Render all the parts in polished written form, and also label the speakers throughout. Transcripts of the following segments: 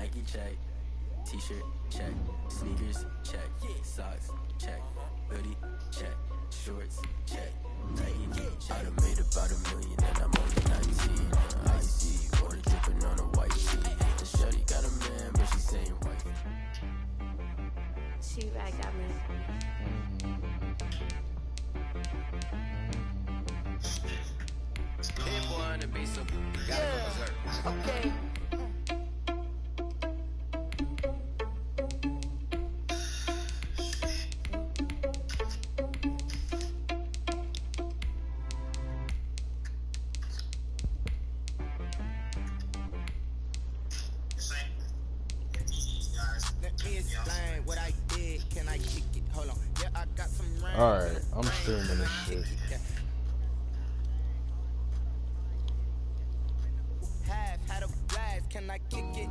Speaker 1: Nike check, t-shirt check, sneakers check, socks check, hoodie check, shorts check, Nike check. I done made about $1 million and I'm only 19. Icy, water dripping on a white tee. The shorty got a man, but she's saying white.
Speaker 2: She right got me.
Speaker 1: Big boy on the beat, so gotta go berserk.
Speaker 2: Okay.
Speaker 3: Alright, I'm streaming this shit.
Speaker 4: Had a blast, can I kick it?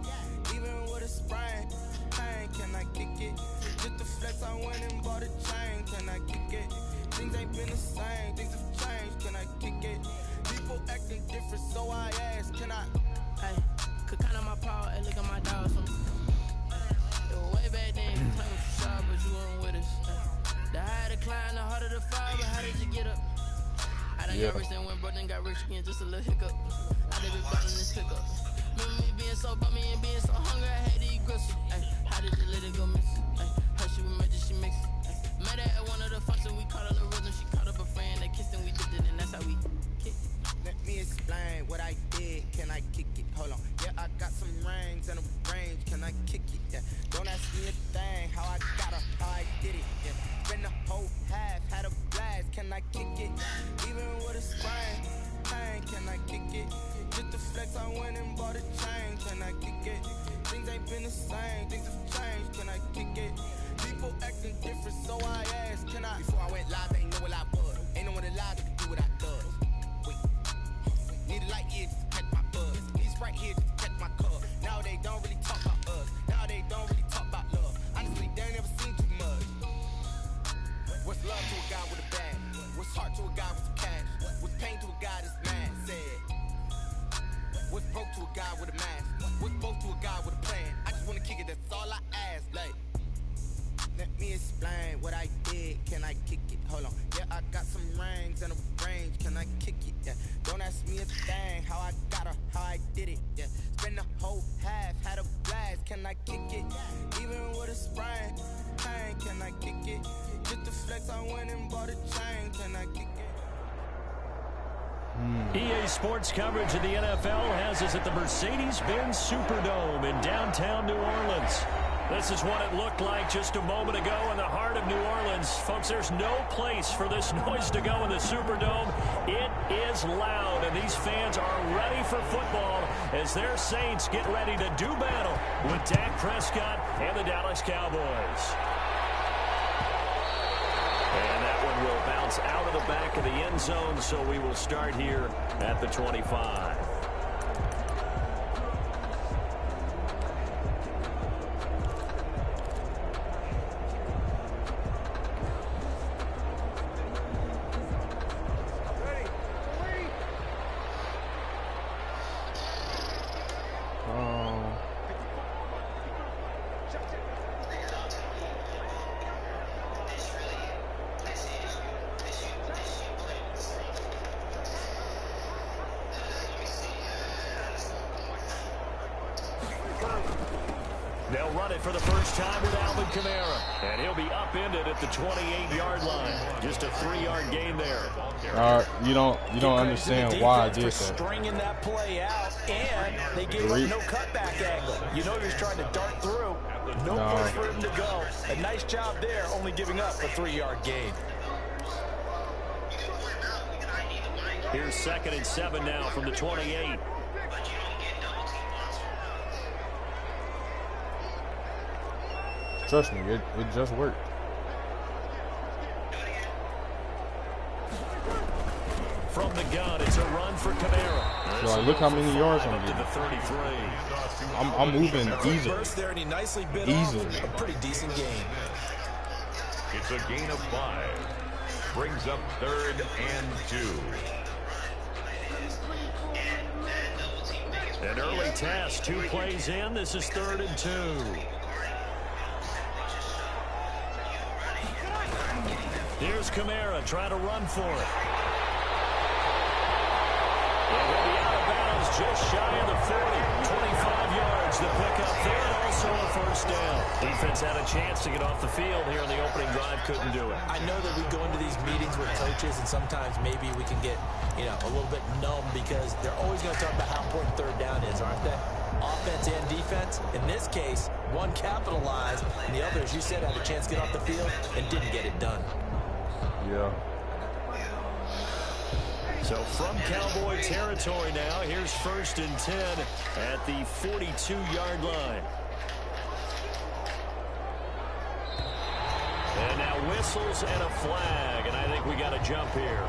Speaker 4: Even with a sprain, pain, can I kick it? Just the flex, I went and bought a chain, can I kick it? Things ain't been the same, things have changed, can I kick it? People acting different, so I ask, can I?
Speaker 5: Hey, could count on my power, and look at my dogs. It was way back then, you playing with your shot, but you weren't with us. The higher the climb, the harder the fall, but how did you get up? I done got rich and went broke, then got rich again, just a little hiccup. I done been bottling this pickup. Remember me being so bummy and being so hungry, I had to eat gristle. Ay, how did you let it go miss? Ay, her she was magic, she mixed it. Met her at one of the functions, we caught a little rhythm, she caught up a friend, they kissed and we dipped it, and that's how we kicked.
Speaker 4: Let me explain what I did, can I kick it? Hold on, yeah, I got some rings and a range, can I kick it? Yeah, don't ask me a thing, how I got her, how I did it, yeah. Spend the whole half, had a blast, can I kick it? Even with a sprain, pain, can I kick it? Just the flex, I went and bought a chain, can I kick it? Things ain't been the same, things have changed, can I kick it? People acting different, so I asked, can I? Before I went live, ain't know what I was. Ain't no one alive that could do what I does. Wait, need a light here just to catch my buzz. Need Sprite here just to catch my cup. Now they don't really talk about us. Now they don't really talk about love. Honestly, they ain't never seen too much. What's love to a guy with a bag? What's heart to a guy with some cash? What's pain to a guy that's mad? Said. What's broke to a guy with a mask? What's both to a guy with a plan? I just wanna kick it, that's all I ask. Like, let me explain what I did. Can I kick it? Hold on. Yeah, I got some rings and a range. Can I kick it? Yeah. Don't ask me a thing. How I got her, how I did it. Yeah. Spend the whole half, had a blast. Can I kick it? Even with a sprain, pain. Can I kick it? Just the flex, I went and bought a chain. Can I kick it?
Speaker 6: EA Sports coverage of the NFL has us at the Mercedes-Benz Superdome in downtown New Orleans. This is what it looked like just a moment ago in the heart of New Orleans. Folks, there's no place for this noise to go in the Superdome. It is loud, and these fans are ready for football as their Saints get ready to do battle with Dak Prescott and the Dallas Cowboys. And that one will bounce out of the back of the end zone, so we will start here at the 25. They'll run it for the first time with Alvin Kamara. And he'll be upended at the 28-yard line. Just a 3-yard gain there.
Speaker 3: You don't understand why I did that.
Speaker 7: Stringing that play out, and they gave up no cutback angle. You know you're trying to dart through. No place for him to go. A nice job there, only giving up a 3-yard gain.
Speaker 6: Here's 2nd and 7 now from the 28.
Speaker 3: Trust me, it just worked.
Speaker 6: From the gun, it's a run for Kamara.
Speaker 3: So look how many yards I'm getting.
Speaker 6: To the 33.
Speaker 3: I'm moving easily.
Speaker 7: There and he nicely bit
Speaker 3: easily.
Speaker 7: Off. A pretty decent gain.
Speaker 8: It's a gain of 5. Brings up 3rd and 2.
Speaker 6: An early test, 2 plays in. This is 3rd and 2. Here's Kamara trying to run for it. He'll be out of bounds just shy of the 40. 25 yards to pick up there, and also a first down. Defense had a chance to get off the field here in the opening drive, couldn't do it.
Speaker 7: I know that we go into these meetings with coaches, and sometimes maybe we can get, a little bit numb because they're always going to talk about how important 3rd down is, aren't they? Offense and defense. In this case, one capitalized, and the other, as you said, had a chance to get off the field and didn't get it done.
Speaker 3: Yeah.
Speaker 6: So from Cowboy territory now, here's 1st and 10 at the 42-yard line. And now whistles and a flag, and I think we got a jump here.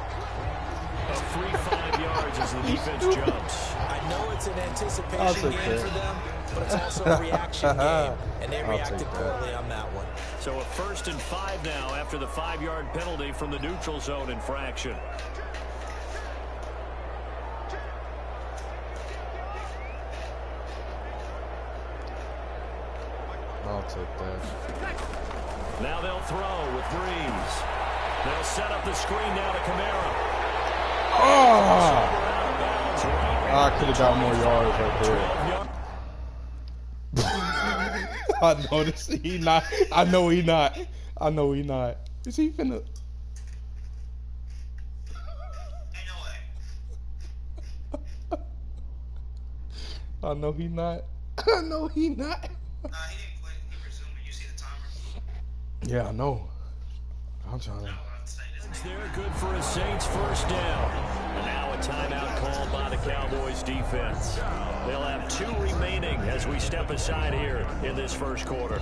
Speaker 6: A free 5 yards as the defense jumps.
Speaker 7: I know it's an anticipation game for them, but it's also a reaction game, and they reacted poorly on that one.
Speaker 6: So a 1st and 5 now after the 5-yard penalty from the neutral zone infraction.
Speaker 3: I'll take that.
Speaker 6: Now they'll throw with Breeze. They'll set up the screen now to Kamara.
Speaker 3: Oh! I could have got more yards right there. I noticed he not. I know he not. I know he not. Is he finna? I know he not. I know he not.
Speaker 2: Nah, he didn't quit. He resumed when you see the timer.
Speaker 3: Yeah, I know. I'm trying to.
Speaker 6: They're good for a Saints first down. And now a timeout called by the Cowboys defense. They'll have 2 remaining as we step aside here in this first quarter.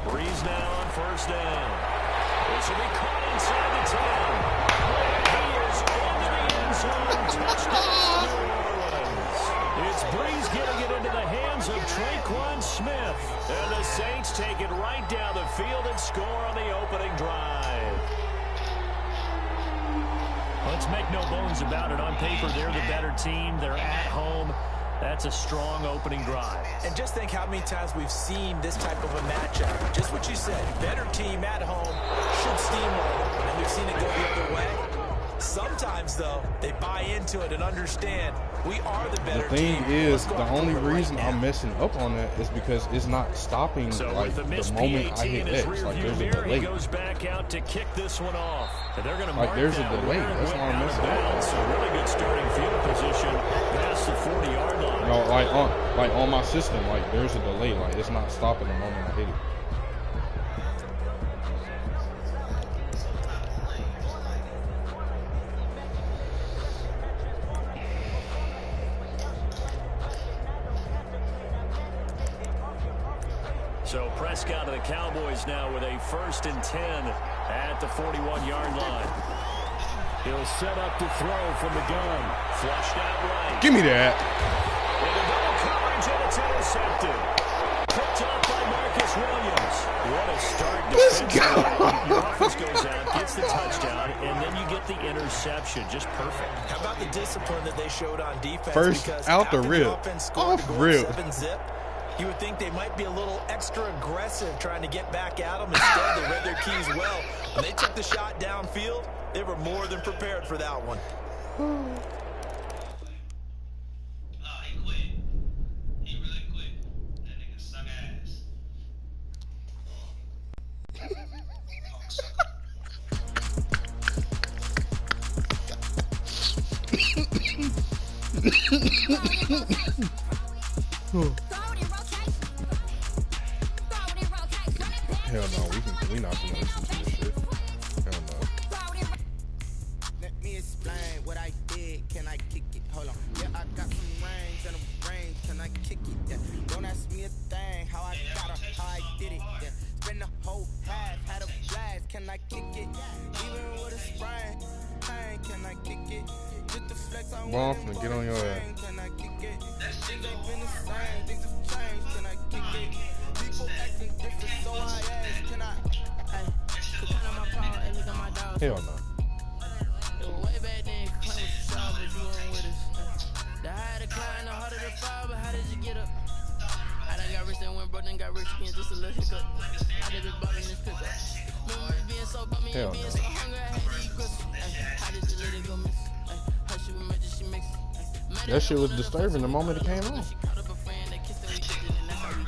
Speaker 6: Breeze now on first down. This will be caught inside the 10. He is into the end zone. Touchdown, New Orleans. It's Breeze getting it into the hands of Traquan Smith. And the Saints take it right down the field and score on the opening drive. Let's make no bones about it. On paper, they're the better team. They're at home. That's a strong opening drive.
Speaker 7: And just think how many times we've seen this type of a matchup. Just what you said, better team at home should steamroll. And we've seen it go the other way. Sometimes, though, they buy into it and understand we are the better team.
Speaker 3: The thing is, the only reason I'm messing up on that is because it's not stopping like the moment I hit X. Like there's a delay.
Speaker 6: He goes back out to kick this one off. And they're going to
Speaker 3: like there's a delay. That's why I'm messing up.
Speaker 6: So really good starting field position past the 40-yard line.
Speaker 3: No, like on my system, like there's a delay. Like it's not stopping the moment I hit it.
Speaker 6: So Prescott of the Cowboys now with a 1st and 10 at the 41-yard line. He'll set up to throw from the gun. Flushed out right.
Speaker 3: Give me that.
Speaker 6: Into double coverage, and it's intercepted. Picked up by Marcus Williams. What a start defensively. Your offense goes out, gets the touchdown, and then you get the interception. Just perfect.
Speaker 7: How about the discipline that they showed on defense?
Speaker 3: First
Speaker 7: because
Speaker 3: out the
Speaker 7: after
Speaker 3: rip.
Speaker 7: Offense scored
Speaker 3: Off
Speaker 7: the goal,
Speaker 3: rip.
Speaker 7: 7-zip. You would think they might be a little extra aggressive trying to get back at them. Instead, they read their keys well. When they took the shot downfield, they were more than prepared for that one.
Speaker 2: He quit. He really quit. That nigga suck ass.
Speaker 3: Hell no, we not gonna listen to this shit. Hell no.
Speaker 4: Let me explain what I did. Can I kick it? Hold on. Yeah, I got some range and a range. Can I kick it? Yeah. Don't ask me a thing. How I got her, how I did it. Yeah. Spend the whole half, had a blast. Can I kick it? Even with a sprain. Pain, can I kick it? Just the flex on
Speaker 3: Well, I'm finna get on your ass.
Speaker 4: Can I kick it? Things ain't been the same. Things have changed. Can I kick it? People acting different, so I ask. Can I?
Speaker 5: Hey, could count on my power and look at my dog.
Speaker 3: Hell no.
Speaker 5: Way back then, claim was sharp, but you weren't with us. The higher the climb, the harder the fall, but how did you get up? I done got rich and went broke, then got rich again, just a little hiccup. I did it ballin' this pickup. Remember me being so bummy and being so hungry, I had to eat grits. How did you let it go miss? How she was magic, she mixed.
Speaker 3: That shit was disturbing the moment it came on.
Speaker 5: She caught up a friend that kissed her, we kicked it, and that's how we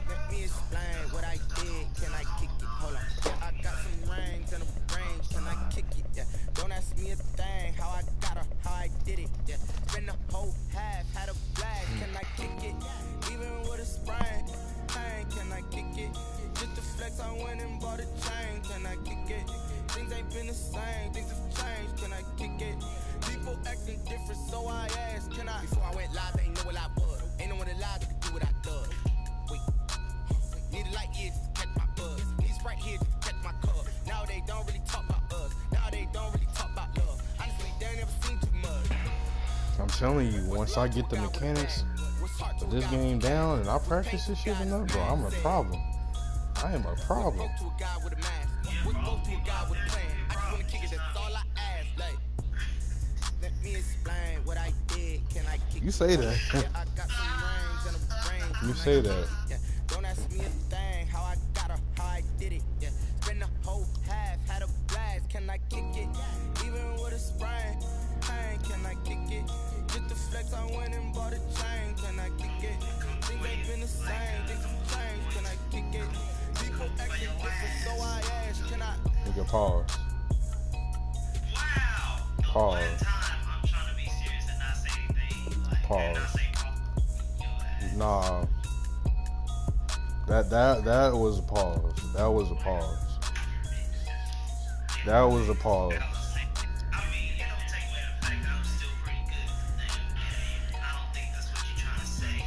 Speaker 4: Let me explain what I did. Can I kick it? Hold on. Yeah, I got some rings and a range. Can I kick it? Yeah. Don't ask me a thing. How I got her, how I did it. Yeah. Spend the whole half, had a blast. Can I kick it? Even with a sprain. Pain, can I kick it? Just the flex, I went and bought a chain. Can I kick it? Things ain't been the same. Things have changed. Can I kick it? People acting different, so I asked. Can I? Before I went live, they ain't know what I was. Ain't no one alive that could do what I done. Wait. Need a light here just to catch my buzz. Need Sprite here just to catch my cup. Now they don't really talk about us. Now they don't really talk about love. Honestly, they ain't never seen too much.
Speaker 3: I'm telling you, once I get the mechanics of this game down and I practice this shit enough, bro, I'm a problem. I am a problem. You say that. You say that.
Speaker 4: Don't ask me a thing. How I got her, how I did it. Yeah. Spend the whole half, had a blast. Can I kick it? Even with a sprain. Pain, can I kick it? Just the flex, I went and bought a chain. Can I kick it? Things ain't been the same. Things have changed. Can I kick it? People acting different, so I ask. Can I?
Speaker 3: Nigga, pause.
Speaker 2: Wow.
Speaker 3: Pause.
Speaker 2: One time, I'm trying to be serious and not say anything. Like,
Speaker 3: Pause.
Speaker 2: and not say
Speaker 3: Nah. That was a pause. That was a pause. That was a pause.
Speaker 2: I mean, it don't take away the fact that I'm still pretty good at the thing. And I don't think that's what you're trying to say.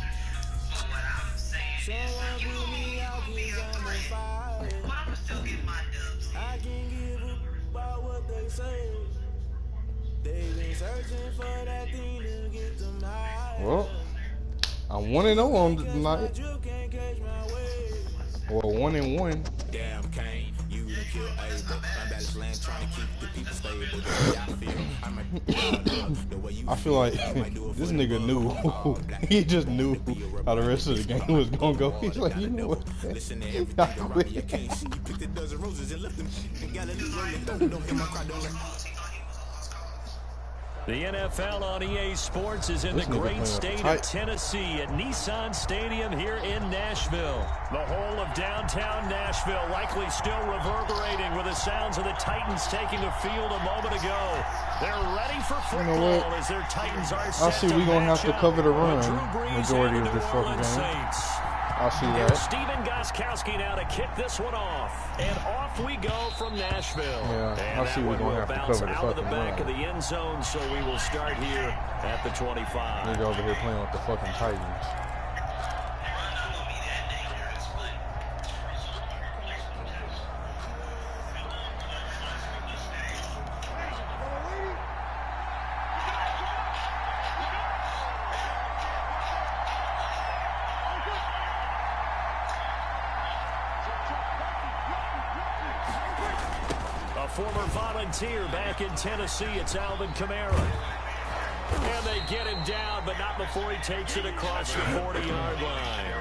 Speaker 2: But what I'm saying is, but I'm still getting my dubs.
Speaker 9: I can give about what they say. They've been searching for that thing to get them high.
Speaker 3: Well, I'm 1-0 on tonight. Well, 1-1.
Speaker 9: Damn, Kane, you to kill Abel. Unbalanced land trying to keep the people stable.
Speaker 3: I feel like this nigga knew. He just knew how the rest of the game was gonna go. He's like, you know what?
Speaker 9: Listen to everything around me. You can't see. You picked a dozen roses and left them. And got a little rolling. Don't hear my cry, don't let.
Speaker 6: The NFL on EA Sports is in the great state of Tennessee at Nissan Stadium here in Nashville. The whole of downtown Nashville likely still reverberating with the sounds of the Titans taking the field a moment ago. They're ready for football as their Titans are set.
Speaker 3: I see we're going to have to cover the run majority of this fucking game.
Speaker 6: Saints.
Speaker 3: I see that.
Speaker 6: Steven Gostkowski now to kick this one off. And off we go from Nashville.
Speaker 3: Yeah,
Speaker 6: and
Speaker 3: I see we're going to have to cover the
Speaker 6: out of the
Speaker 3: fucking
Speaker 6: back
Speaker 3: run.
Speaker 6: of the end zone, so we will start here at the 25.
Speaker 3: Nigga over here playing with the fucking Titans.
Speaker 6: Former volunteer back in Tennessee, it's Alvin Kamara. And they get him down, but not before he takes it across the 40-yard line.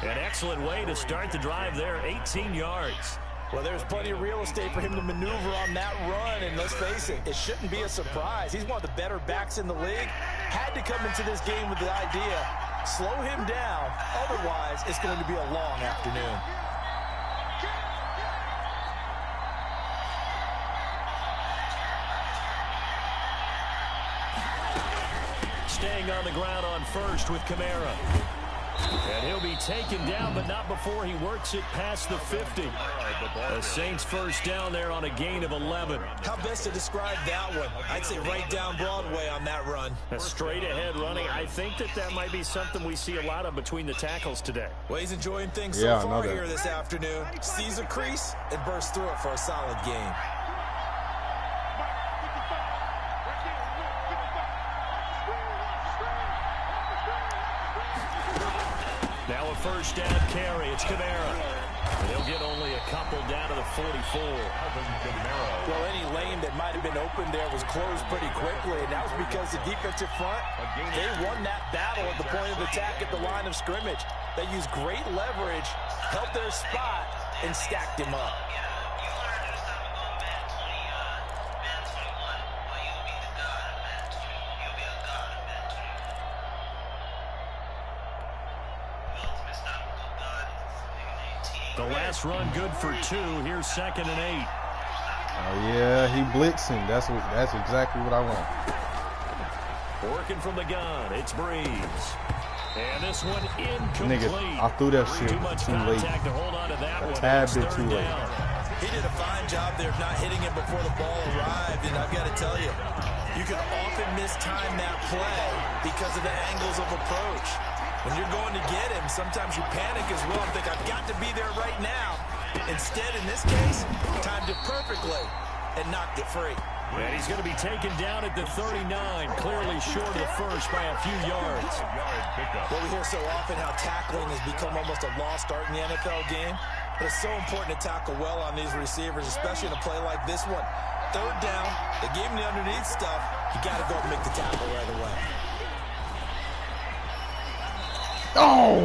Speaker 6: An excellent way to start the drive there, 18 yards.
Speaker 7: Well, there's plenty of real estate for him to maneuver on that run, and let's face it, it shouldn't be a surprise. He's one of the better backs in the league. Had to come into this game with the idea, slow him down, otherwise it's going to be a long afternoon.
Speaker 6: Staying on the ground on first with Kamara. And he'll be taken down, but not before he works it past the 50. The Saints first down there on a gain of 11.
Speaker 7: How best to describe that one? I'd say right down Broadway on that run.
Speaker 6: A straight ahead running. I think that might be something we see a lot of between the tackles today.
Speaker 7: Well, he's enjoying things so far here this afternoon. Sees a crease and bursts through it for a solid gain.
Speaker 6: Now a first down carry. It's Kamara. And he'll get only a couple down to the 44.
Speaker 7: Well, any lane that might have been open there was closed pretty quickly, and that was because the defensive front, they won that battle at the point of attack at the line of scrimmage. They used great leverage, held their spot, and stacked him up.
Speaker 6: The last run good for 2. Here's 2nd and 8.
Speaker 3: Oh yeah, he blitzing. That's exactly what I want.
Speaker 6: Working from the gun, it's Breeze. And this one incomplete.
Speaker 3: Nigga, I threw that shit
Speaker 6: too much
Speaker 3: too late.
Speaker 6: contact to hold on to that one.
Speaker 3: A tad bit too late.
Speaker 6: Down.
Speaker 7: He did a fine job there of not hitting him before the ball arrived, and I've got to tell you, you can often mistime that play because of the angles of approach. When you're going to get him, sometimes you panic as well and think, I've got to be there right now. Instead, in this case, timed it perfectly and knocked it free.
Speaker 6: And he's going to be taken down at the 39, clearly short of the first by a few yards.
Speaker 7: Well, we hear so often how tackling has become almost a lost art in the NFL game. But it's so important to tackle well on these receivers, especially in a play like this one. Third down, they gave him the underneath stuff. You got to go and make the tackle right away.
Speaker 3: Oh!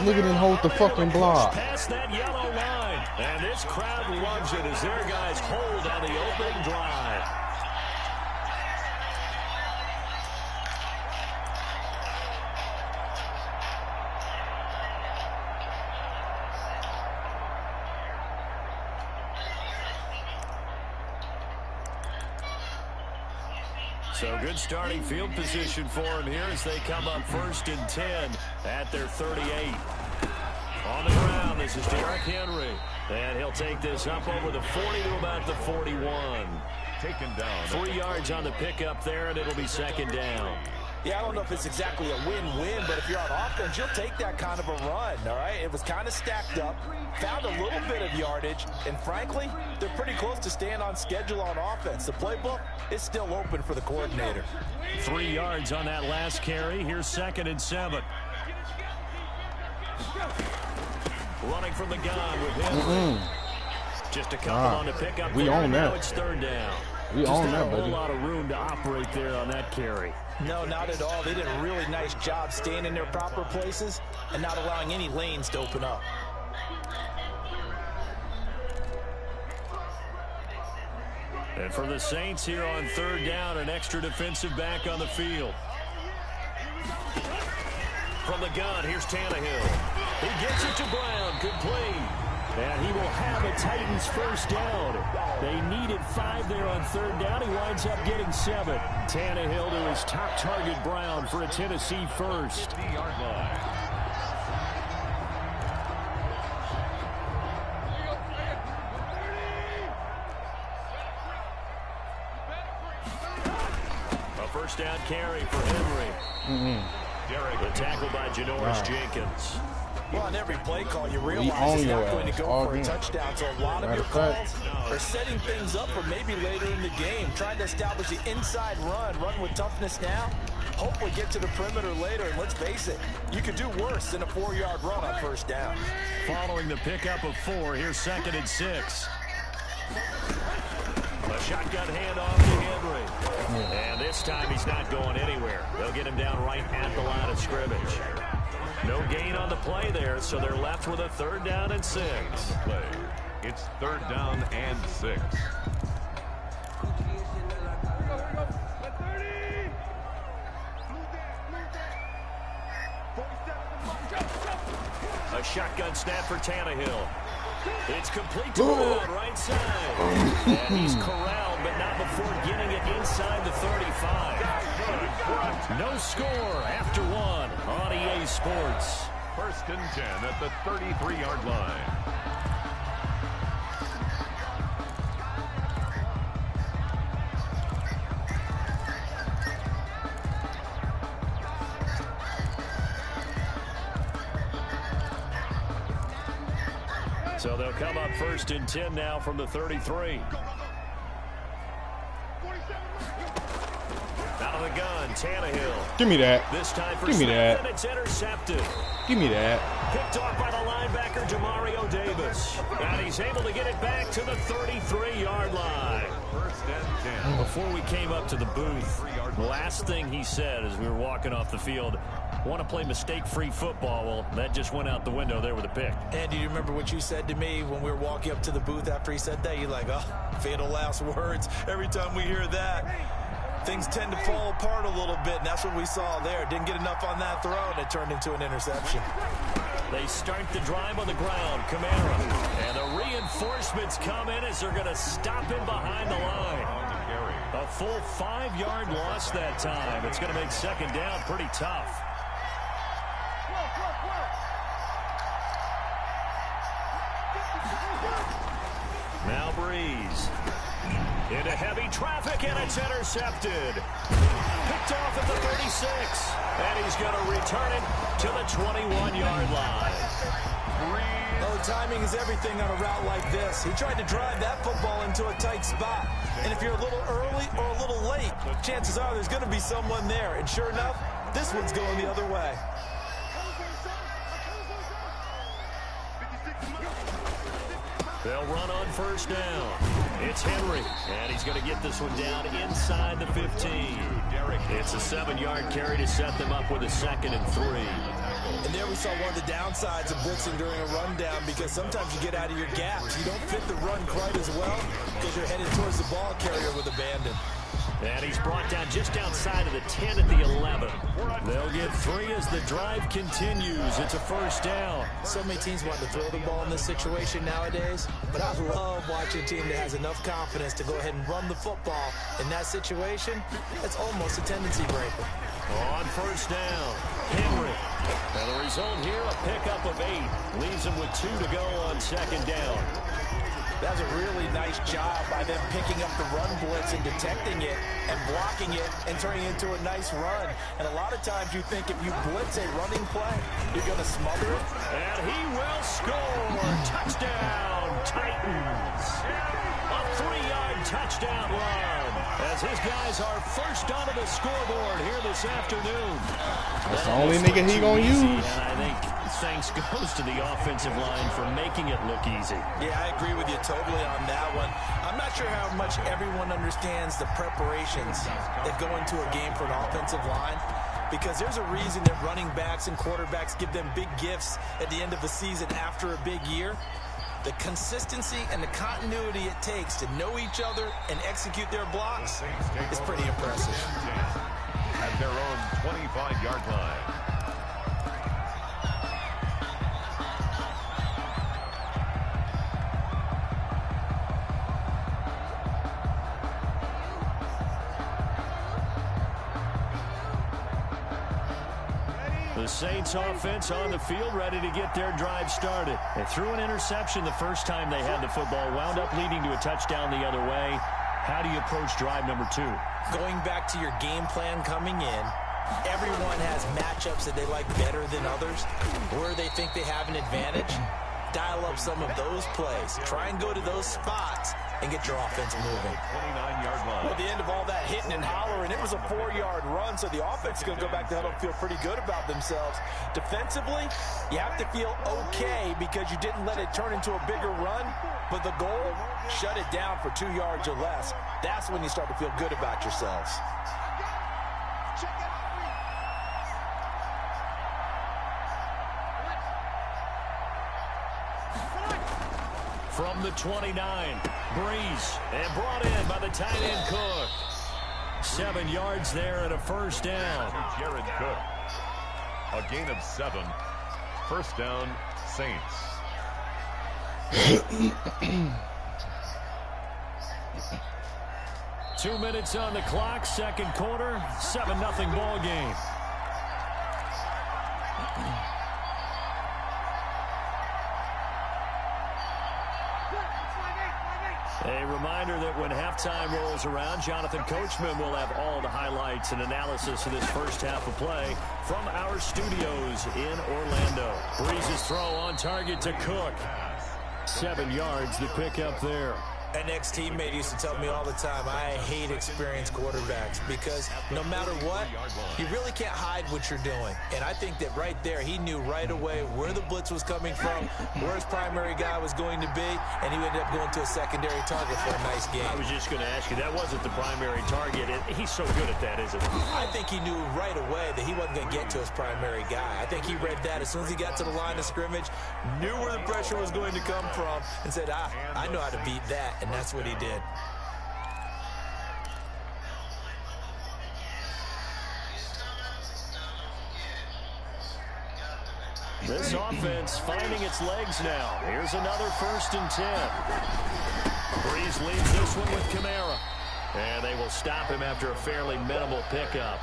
Speaker 3: Nigga didn't hold the fucking block.
Speaker 6: Past that yellow line. And this crowd loves it as their guys hold on the opening drive. So good starting field position for him here as they come up 1st and 10 at their 38. On the ground, this is Derrick Henry. And he'll take this up over the 40 to about the 41.
Speaker 8: Taken down.
Speaker 6: 3 yards on the pickup there, and it'll be 2nd down.
Speaker 7: Yeah, I don't know if it's exactly a win-win, but if you're on offense, you'll take that kind of a run, all right? It was kind of stacked up, found a little bit of yardage, and frankly, they're pretty close to staying on schedule on offense. The playbook is still open for the coordinator.
Speaker 6: 3 yards on that last carry. Here's 2nd and 7. Running from the gun with Henry. Just a couple on the pickup.
Speaker 3: We own that.
Speaker 6: Now it's 3rd down.
Speaker 3: We own that,
Speaker 6: a whole
Speaker 3: buddy.
Speaker 6: lot of room to operate there on that carry.
Speaker 7: No, not at all. They did a really nice job staying in their proper places and not allowing any lanes to open up.
Speaker 6: And for the Saints here on 3rd down, an extra defensive back on the field. From the gun, here's Tannehill. He gets it to Brown, complete. And he will have a Titans first down. They needed 5 there on 3rd down. He winds up getting 7. Tannehill to his top target, Brown, for a Tennessee first. A first down carry for Henry. The tackle by Janoris Jenkins.
Speaker 7: Well, on every play call, you realize it's not going to go for a touchdown. So a lot of your calls are setting things up for maybe later in the game, trying to establish the inside run with toughness now, hopefully get to the perimeter later. And let's face it, you could do worse than a 4-yard run on 1st down.
Speaker 6: Following the pickup of 4, here's 2nd and 6. A shotgun handoff to Henry. And this time he's not going anywhere. They'll get him down right at the line of scrimmage. No gain on the play there, so they're left with a 3rd down and 6.
Speaker 8: Play. It's 3rd down and 6.
Speaker 6: A shotgun snap for Tannehill. It's complete to the right side. And he's corralled, but not before getting it inside the 35. No score after one on EA Sports.
Speaker 8: 1st and 10 at the 33-yard line.
Speaker 6: So they'll come up 1st and 10 now from the 33. Out of the gun, Tannehill.
Speaker 3: Give me that.
Speaker 6: This time for
Speaker 3: Give me
Speaker 6: Smith,
Speaker 3: that.
Speaker 6: and it's intercepted.
Speaker 3: Give me that.
Speaker 6: Picked off by the linebacker, Demario Davis. And he's able to get it back to the 33-yard line.
Speaker 8: 1st and 10.
Speaker 6: Before we came up to the booth, last thing he said as we were walking off the field, want to play mistake-free football. Well, that just went out the window there with a pick.
Speaker 7: And do you remember what you said to me when we were walking up to the booth after he said that? You're like, oh, fatal last words. Every time we hear that, things tend to fall apart a little bit, and that's what we saw there. Didn't get enough on that throw, and it turned into an interception.
Speaker 6: They start the drive on the ground. Kamara. And the reinforcements come in as they're going to stop him behind the line. A full 5-yard loss that time. It's going to make 2nd down pretty tough. Now Breeze. Into heavy traffic, and it's intercepted. Picked off at the 36. And he's going to return it to the 21-yard line.
Speaker 7: Oh, timing is everything on a route like this. He tried to drive that football into a tight spot. And if you're a little early or a little late, chances are there's going to be someone there. And sure enough, this one's going the other way.
Speaker 6: They'll run on 1st down. It's Henry, and he's going to get this one down inside the 15. It's a 7-yard carry to set them up with a 2nd and 3.
Speaker 7: And there we saw one of the downsides of blitzing during a rundown, because sometimes you get out of your gaps. You don't fit the run quite as well because you're headed towards the ball carrier with abandon.
Speaker 6: And he's brought down just outside of the 10 at the 11. They'll get 3 as the drive continues. It's a 1st down.
Speaker 7: So many teams want to throw the ball in this situation nowadays, but I love watching a team that has enough confidence to go ahead and run the football. In that situation, it's almost a tendency breaker.
Speaker 6: On 1st down, Henry. And the result here, a pickup of 8. Leaves him with 2 to go on 2nd down.
Speaker 7: That was a really nice job by them picking up the run blitz and detecting it and blocking it and turning it into a nice run. And a lot of times you think if you blitz a running play, you're going to smother it.
Speaker 6: And he will score. Touchdown, Titans. A 3-yard touchdown run as his guys are first onto the scoreboard here this afternoon.
Speaker 3: That's the only nigga he gonna use.
Speaker 6: And I think thanks goes to the offensive line for making it look easy.
Speaker 7: Yeah, I agree with you totally on that one. I'm not sure how much everyone understands the preparations that go into a game for an offensive line, because there's a reason that running backs and quarterbacks give them big gifts at the end of the season after a big year. The consistency and the continuity it takes to know each other and execute their blocks is pretty impressive.
Speaker 8: At their own 25-yard line.
Speaker 6: The Saints offense on the field, ready to get their drive started. They threw an interception the first time they had the football, wound up leading to a touchdown the other way. How do you approach drive number 2?
Speaker 7: Going back to your game plan coming in, everyone has matchups that they like better than others, where they think they have an advantage. Dial up some of those plays. Try and go to those spots and get your offense moving.
Speaker 8: 29-yard line.
Speaker 7: Well, at the end of all that hitting and hollering, it was a 4-yard run, so the offense is going to go back to huddle and feel pretty good about themselves. Defensively, you have to feel okay because you didn't let it turn into a bigger run, but the goal, shut it down for 2 yards or less. That's when you start to feel good about yourselves.
Speaker 6: From the 29, Breeze, and brought in by the tight end Cook. 7 yards there and a 1st down.
Speaker 8: Jared Cook. A gain of 7. 1st down, Saints.
Speaker 6: 2 minutes on the clock, second quarter, 7-0 ball game. A reminder that when halftime rolls around, Jonathan Coachman will have all the highlights and analysis of this first half of play from our studios in Orlando. Breeze's throw on target to Cook. 7 yards, the pickup there.
Speaker 7: An ex-teammate used to tell me all the time, I hate experienced quarterbacks because no matter what, you really can't hide what you're doing. And I think that right there, he knew right away where the blitz was coming from, where his primary guy was going to be, and he ended up going to a secondary target for a nice game.
Speaker 6: I was just going to ask you, that wasn't the primary target. He's so good at that, isn't he?
Speaker 7: I think he knew right away that he wasn't going to get to his primary guy. I think he read that as soon as he got to the line of scrimmage, knew where the pressure was going to come from, and said, I know how to beat that. And that's what he did.
Speaker 6: This offense finding its legs now. Here's another 1st and 10. Breeze leads this one with Kamara. And they will stop him after a fairly minimal pickup.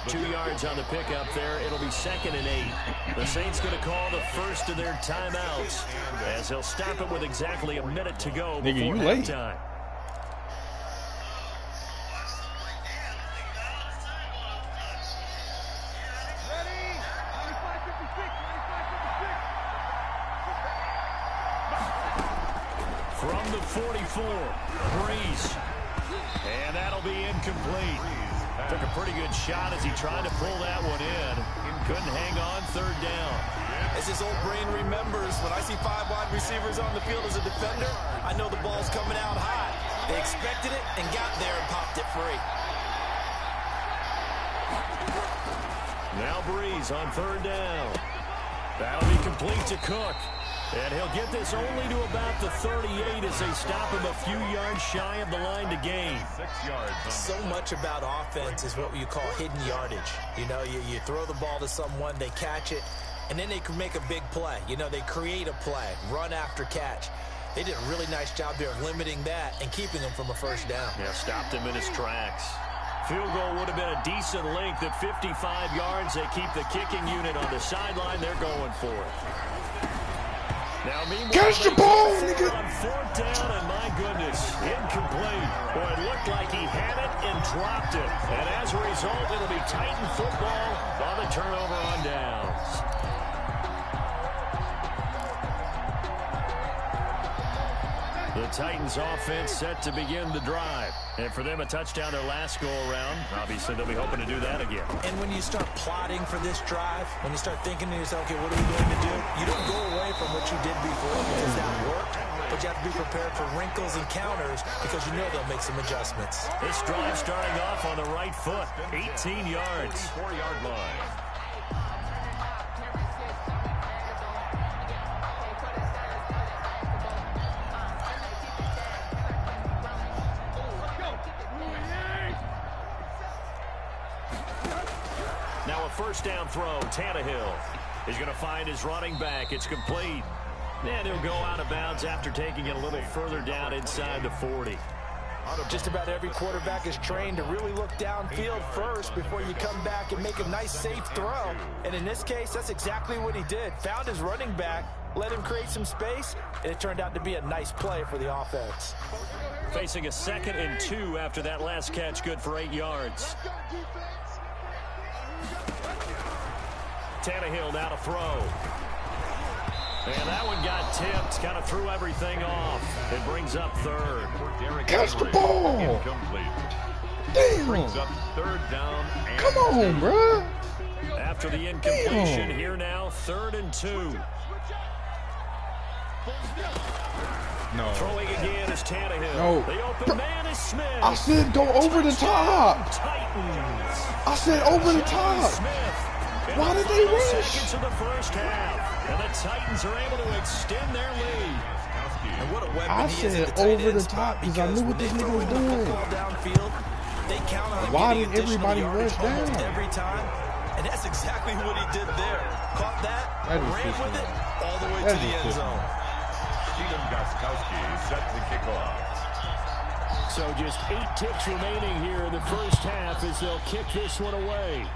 Speaker 6: 2 yards on the pickup there. It'll be 2nd and 8. The Saints going to call the first of their timeouts as they'll stop it with exactly a minute to go before halftime. From the 44, Breeze. And that'll be incomplete. Took a pretty good shot as he tried to pull that one in. Couldn't hang on, 3rd down.
Speaker 7: As his old brain remembers, when I see 5 wide receivers on the field as a defender, I know the ball's coming out high. They expected it and got there and popped it free.
Speaker 6: Now Breeze on 3rd down. That'll be complete to Cook. And he'll get this only to about the 38 as they stop him a few yards shy of the line to gain.
Speaker 8: 6 yards.
Speaker 7: So much about offense is what you call hidden yardage. You know, you throw the ball to someone, they catch it, and then they can make a big play. You know, they create a play, run after catch. They did a really nice job there of limiting that and keeping him from a 1st down.
Speaker 6: Yeah, stopped him in his tracks. Field goal would have been a decent length at 55 yards. They keep the kicking unit on the sideline. They're going for it. Now, meanwhile,
Speaker 3: catch the ball, nigga.
Speaker 6: On 4th down, and my goodness, incomplete. Boy, it looked like he had it and dropped it. And as a result, it'll be Titan football on the turnover on downs. The Titans offense set to begin the drive. And for them, a touchdown their last go-around. Obviously, they'll be hoping to do that again.
Speaker 7: And when you start plotting for this drive, when you start thinking to yourself, okay, what are we going to do? You don't go away from what you did before because that worked. But you have to be prepared for wrinkles and counters because you know they'll make some adjustments.
Speaker 6: This drive starting off on the right foot. 18 yards.
Speaker 8: 4-yard line.
Speaker 6: Now a 1st down throw. Tannehill is going to find his running back. It's complete. And he'll go out of bounds after taking it a little further down inside the 40.
Speaker 7: Just about every quarterback is trained to really look downfield first before you come back and make a nice, safe throw. And in this case, that's exactly what he did. Found his running back, let him create some space, and it turned out to be a nice play for the offense.
Speaker 6: Facing a 2nd and 2 after that last catch, good for 8 yards. Tannehill now to throw. And that one got tipped, kind of threw everything off. It brings up 3rd.
Speaker 3: Catch the ball.
Speaker 8: Incomplete.
Speaker 3: Damn.
Speaker 8: Brings up 3rd down. And
Speaker 3: come on, bro.
Speaker 6: After the incompletion, here now, 3rd and 2.
Speaker 3: No.
Speaker 6: Throwing again is Tannehill.
Speaker 3: No.
Speaker 6: The open man is Smith.
Speaker 3: I said go over the top.
Speaker 6: Titans.
Speaker 3: I said over the top.
Speaker 6: Smith.
Speaker 3: Why did they rush?
Speaker 6: Seconds of the first half, and the Titans are able to extend their lead.
Speaker 7: And what a weapon
Speaker 3: I
Speaker 7: he is
Speaker 3: said
Speaker 7: at the tight
Speaker 3: over
Speaker 7: end
Speaker 3: the
Speaker 7: spot
Speaker 3: top because I knew what this nigga was doing.
Speaker 7: Downfield, they count on
Speaker 3: Why
Speaker 7: getting
Speaker 3: did
Speaker 7: additional
Speaker 3: everybody
Speaker 7: yardage
Speaker 3: rush down?
Speaker 7: almost every time, and that's exactly what he did there. Caught that, ran with it all the way to the end zone.
Speaker 8: set to kick off.
Speaker 6: So just 8 ticks remaining here in the first half as they'll kick this one away.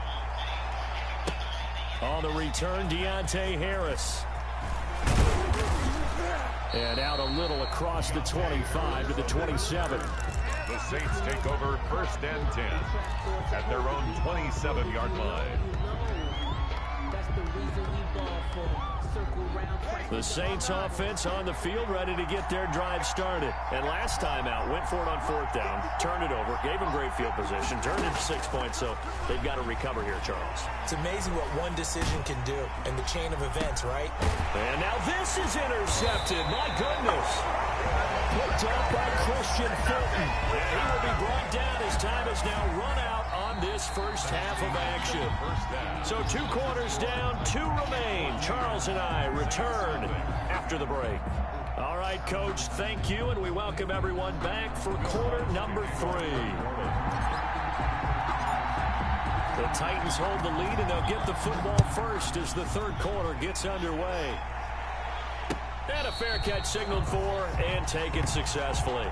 Speaker 6: On the return, Deontay Harris. And out a little across the 25 to the 27.
Speaker 8: The Saints take over 1st and 10 at their own 27-yard line.
Speaker 6: The Saints offense on the field, ready to get their drive started. And last time out, went for it on 4th down, turned it over, gave them great field position, turned it to 6 points, so they've got to recover here, Charles.
Speaker 7: It's amazing what one decision can do in the chain of events, right?
Speaker 6: And now this is intercepted. My goodness. Picked up by Christian Fulton. And he will be brought down as time is now run out on this first half of action. So 2 quarters down, 2 remain. Charles and I return after the break. All right, Coach, thank you, and we welcome everyone back for quarter number 3. The Titans hold the lead, and they'll get the football first as the 3rd quarter gets underway. And a fair catch signaled for and taken successfully.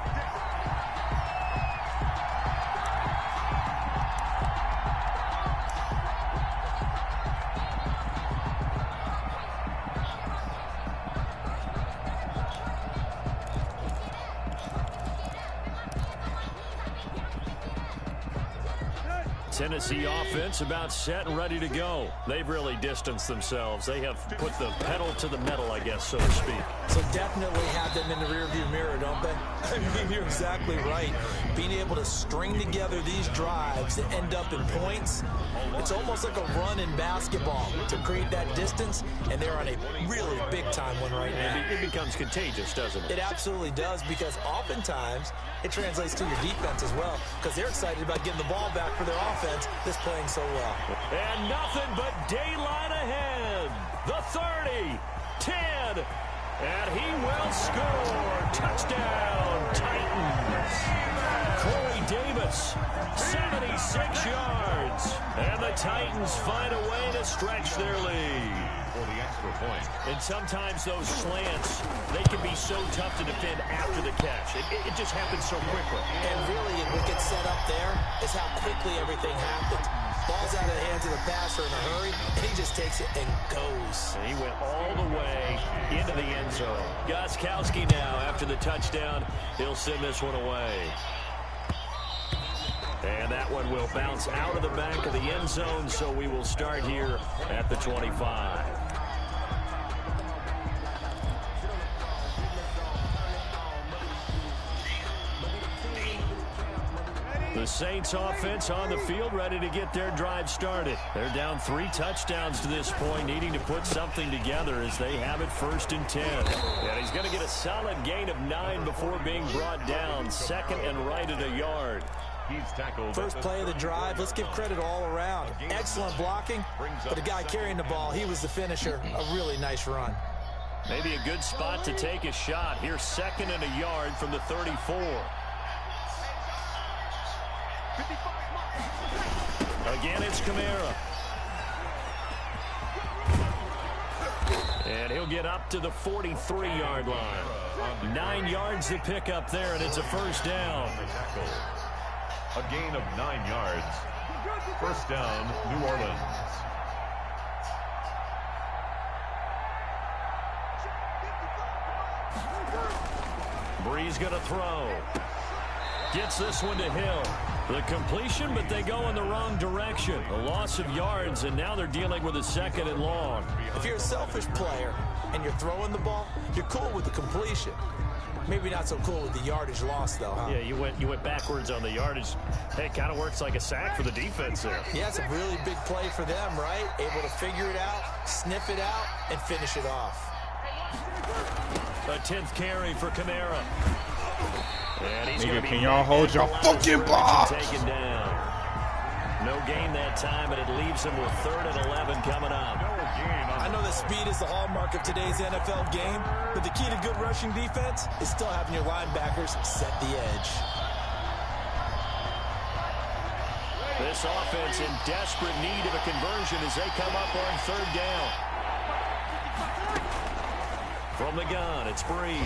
Speaker 6: Tennessee offense about set and ready to go. They've really distanced themselves. They have put the pedal to the metal, I guess, so to speak.
Speaker 7: So definitely have them in the rearview mirror, don't they? I mean, you're exactly right. Being able to string together these drives that end up in points, it's almost like a run in basketball to create that distance, and they're on a really big-time one right now.
Speaker 6: It becomes contagious, doesn't it?
Speaker 7: It absolutely does, because oftentimes it translates to your defense as well, because they're excited about getting the ball back for their offense that's playing so well.
Speaker 6: And nothing but daylight ahead. The 30, 10, and he will score. Touchdown, Titans. Corey Davis, 76 yards. And the Titans find a way to stretch their lead.
Speaker 8: For the extra point.
Speaker 6: And sometimes those slants, they can be so tough to defend after the catch. It just happens so quickly.
Speaker 7: And really, what gets set up there is how quickly everything happens. Ball's out of the hands of the passer in a hurry, and he just takes it and goes.
Speaker 6: And he went all the way into the end zone. Gostkowski now, after the touchdown, he'll send this one away. And that one will bounce out of the back of the end zone, so we will start here at the 25. The Saints offense on the field, ready to get their drive started. They're down 3 touchdowns to this point, needing to put something together as they have it 1st and 10. And he's going to get a solid gain of 9 before being brought down. 2nd and right at a yard.
Speaker 8: He's tackled.
Speaker 7: First play of the drive, let's give credit all around. Excellent blocking, but the guy carrying the ball, he was the finisher. A really nice run.
Speaker 6: Maybe a good spot to take a shot. Here's 2nd and a yard from the 34. Again, it's Kamara. And he'll get up to the 43-yard line. 9 yards to pick up there, and it's a 1st down.
Speaker 8: A gain of 9 yards. 1st down, New Orleans.
Speaker 6: Breeze going to throw. Gets this one to Hill. The completion, but they go in the wrong direction. A loss of yards, and now they're dealing with a 2nd and long.
Speaker 7: If you're a selfish player and you're throwing the ball, you're cool with the completion. Maybe not so cool with the yardage loss, though, huh?
Speaker 6: Yeah, you went backwards on the yardage. Hey, it kind of works like a sack for the defense there.
Speaker 7: Yeah, it's a really big play for them, right? Able to figure it out, sniff it out, and finish it off.
Speaker 6: A 10th carry for Kamara. And he's
Speaker 3: Nigga, can y'all hold y'all fucking ball?
Speaker 6: Taken down. No gain that time, and it leaves him with 3rd and 11 coming up.
Speaker 7: I know that speed is the hallmark of today's NFL game, but the key to good rushing defense is still having your linebackers set the edge.
Speaker 6: This offense in desperate need of a conversion as they come up on 3rd down. From the gun, it's Breeze.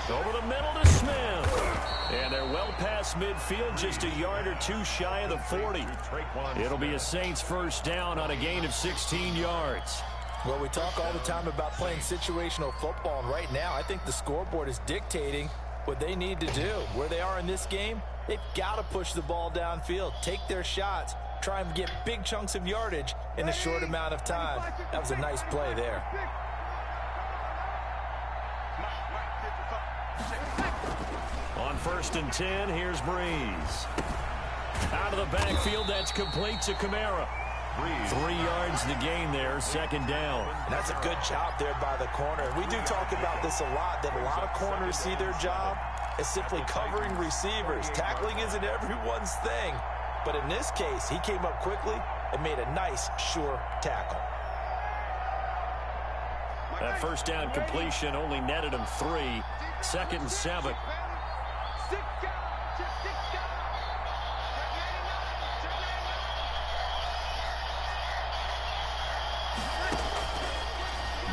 Speaker 6: Over the middle to Smith. And they're well past midfield, just a yard or two shy of the 40. It'll be a Saints first down on a gain of 16 yards.
Speaker 7: Well, we talk all the time about playing situational football, and right now I think the scoreboard is dictating what they need to do. Where they are in this game, they've got to push the ball downfield, take their shots, try and get big chunks of yardage in a short amount of time. That was a nice play there.
Speaker 6: On 1st and 10, here's Breeze. Out of the backfield, that's complete to Kamara. 3 yards the gain there, second down.
Speaker 7: And that's a good job there by the corner. We do talk about this a lot, that a lot of corners see their job as simply covering receivers. Tackling isn't everyone's thing. But in this case, he came up quickly and made a nice, sure tackle.
Speaker 6: That first down completion only netted him 3. 2nd and 7.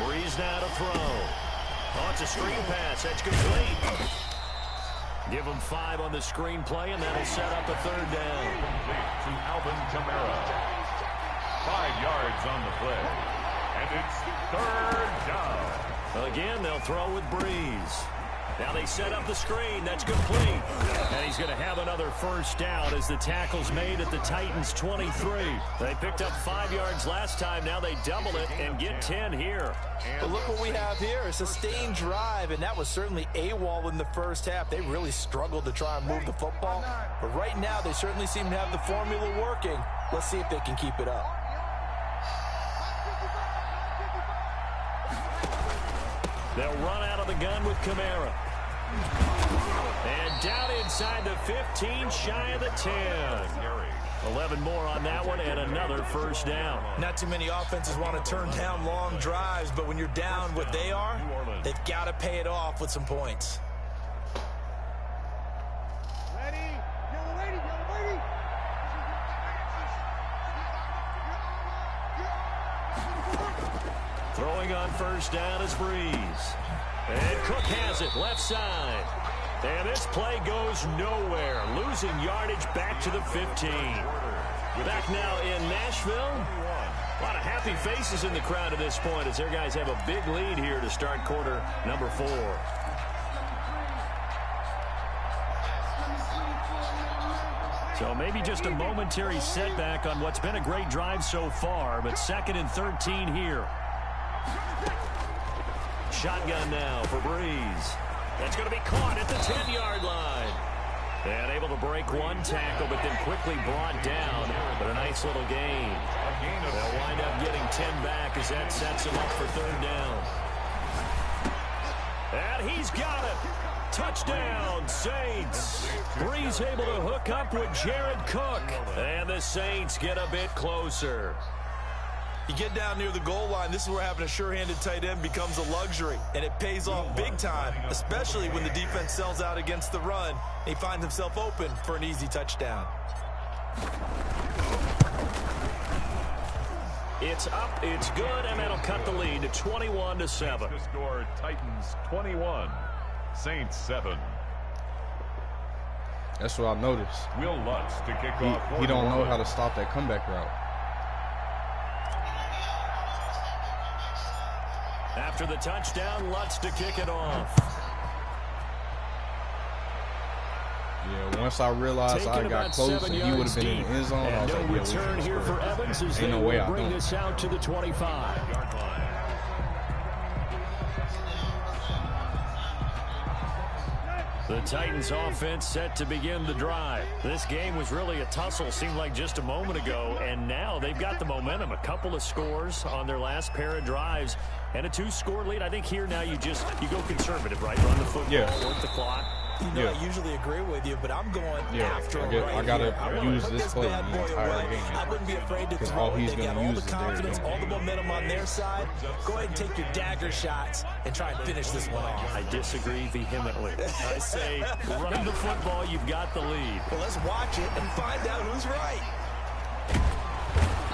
Speaker 6: Breeze now to throw. Oh, it's a screen pass. That's complete. Give him 5 on the screen play, and that'll set up a third down.
Speaker 8: To Alvin Kamara. 5 yards on the play. And it's third down.
Speaker 6: Again, they'll throw with Breeze. Now they set up the screen. That's complete. And he's going to have another first down as the tackle's made at the Titans' 23. They picked up 5 yards last time. Now they double it and get 10 here.
Speaker 7: But look what we have here. A sustained drive, and that was certainly AWOL in the first half. They really struggled to try and move the football. But right now, they certainly seem to have the formula working. Let's see if they can keep it up.
Speaker 6: They'll run out of the gun with Kamara. And down inside the 15, shy of the 10. 11 more on that one, and another first down.
Speaker 7: Not too many offenses want to turn down long drives, but when you're down what they are, they've got to pay it off with some points.
Speaker 6: Throwing on first down is Breeze. And Cook has it, left side. And this play goes nowhere. Losing yardage back to the 15. Back now in Nashville. A lot of happy faces in the crowd at this point as their guys have a big lead here to start quarter number 4. So maybe just a momentary setback on what's been a great drive so far, but 2nd and 13 here. Shotgun now for Breeze. That's going to be caught at the 10-yard line. And able to break one tackle, but then quickly brought down. But a nice little gain. They'll wind up getting 10 back as that sets him up for third down. And he's got it. Touchdown, Saints. Breeze able to hook up with Jared Cook. And the Saints get a bit closer.
Speaker 7: You get down near the goal line, this is where having a sure-handed tight end becomes a luxury, and it pays off big time, especially when the defense sells out against the run. He finds himself open for an easy touchdown.
Speaker 6: It's up, it's good, and that'll cut the lead to 21-7.
Speaker 8: To score Titans 21, Saints 7.
Speaker 3: That's what I noticed.
Speaker 8: Will Lutz to kick off.
Speaker 3: He don't know how to stop that comeback route.
Speaker 6: After the touchdown, Lutz to kick it off.
Speaker 3: Yeah, once I realized I got close and he would have been in the end zone, I was like, yeah,
Speaker 6: return here for Evans as
Speaker 3: ain't no way I
Speaker 6: bring
Speaker 3: don't.
Speaker 6: this out to the 25. The Titans offense set to begin the drive. This game was really a tussle, seemed like just a moment ago, and now they've got the momentum. A couple of scores on their last pair of drives and a 2-score lead. I think here now you go conservative, right? Run the football, work the clock.
Speaker 7: You know, I usually agree with you, but I'm going after him right
Speaker 3: I got to
Speaker 7: here.
Speaker 3: use this play the entire game.
Speaker 7: I wouldn't be afraid to
Speaker 3: Because
Speaker 7: throw
Speaker 3: all
Speaker 7: it.
Speaker 3: he's
Speaker 7: They
Speaker 3: going
Speaker 7: got
Speaker 3: to
Speaker 7: all
Speaker 3: use
Speaker 7: the
Speaker 3: is their
Speaker 7: confidence,
Speaker 3: game.
Speaker 7: all the momentum on their side. Go ahead and take your dagger shots and try and finish this one off.
Speaker 6: I disagree vehemently. I say run the football, you've got the lead.
Speaker 7: Well, let's watch it and find out who's right.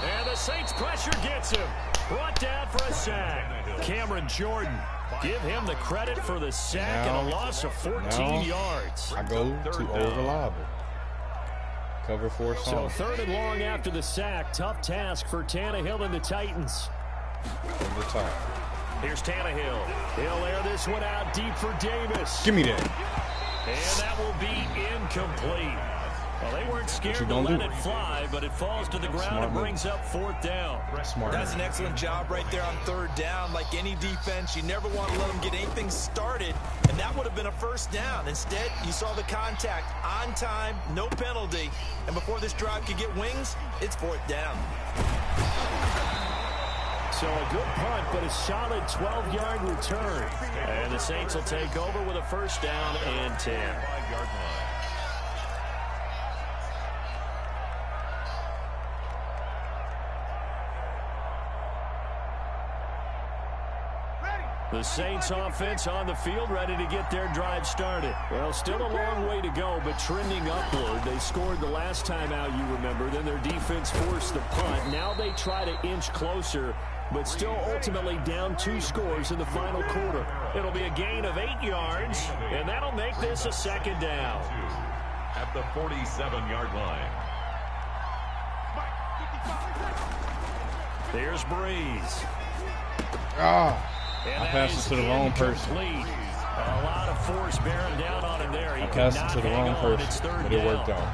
Speaker 6: And the Saints pressure gets him. Brought down for a sack. Cameron Jordan Give him the credit for the sack and a loss of 14 yards.
Speaker 3: I go to old reliable. Cover 4
Speaker 6: So
Speaker 3: songs.
Speaker 6: 3rd and long after the sack. Tough task for Tannehill and the Titans.
Speaker 3: Over the top.
Speaker 6: Here's Tannehill. He'll air this one out deep for Davis.
Speaker 3: Give me that.
Speaker 6: And that will be incomplete. Well, they weren't scared to let it fly, but it falls to the ground and brings up 4th down.
Speaker 7: That's an excellent job right there on 3rd down. Like any defense, you never want to let them get anything started, and that would have been a 1st down. Instead, you saw the contact on time, no penalty, and before this drive could get wings, it's 4th down.
Speaker 6: So a good punt, but a solid 12-yard return. And the Saints will take over with a 1st down and 10. The Saints offense on the field, ready to get their drive started. Well, still a long way to go, but trending upward. They scored the last time out, you remember. Then their defense forced the punt. Now they try to inch closer, but still ultimately down 2 scores in the final quarter. It'll be a gain of 8 yards, and that'll make this a 2nd down.
Speaker 8: At the 47-yard line.
Speaker 6: There's Breeze.
Speaker 3: I passed it to the wrong person.
Speaker 6: A lot of force bearing down on him there.
Speaker 3: I passed it to the wrong person, but it worked out.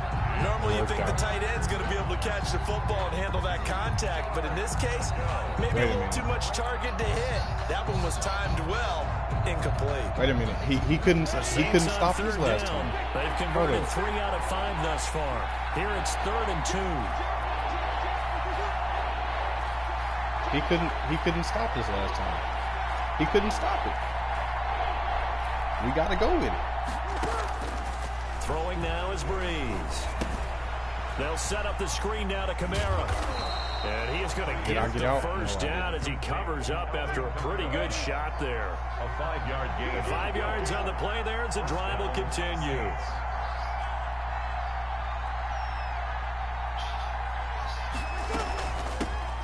Speaker 7: Normally you think the tight end's going to be able to catch the football and handle that contact, but in this case, maybe a little too much target to hit. That one was timed well, incomplete.
Speaker 3: Wait a minute, he couldn't stop his last time.
Speaker 6: They've converted 3 out of 5 thus far. Here it's 3rd and 2.
Speaker 3: He couldn't stop this last time. He couldn't stop it. We got to go with it.
Speaker 6: Throwing now is Breeze. They'll set up the screen now to Kamara. And he is going to get the 1st down as he covers up after a pretty good shot there.
Speaker 8: A 5-yard gain.
Speaker 6: 5 yards on the play there as the drive will continue.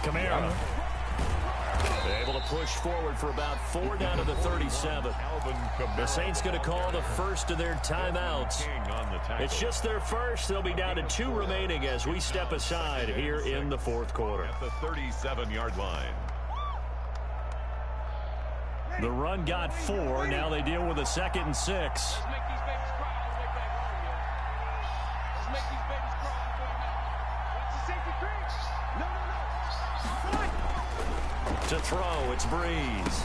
Speaker 6: Kamara. Able to push forward for about 4 down to the 37. The Saints going to call the first of their timeouts. It's just their first. They'll be down to 2 remaining as we step aside here in the 4th quarter.
Speaker 8: At the 37-yard line.
Speaker 6: The run got 4. Now they deal with a 2nd and 6. To throw, it's Breeze.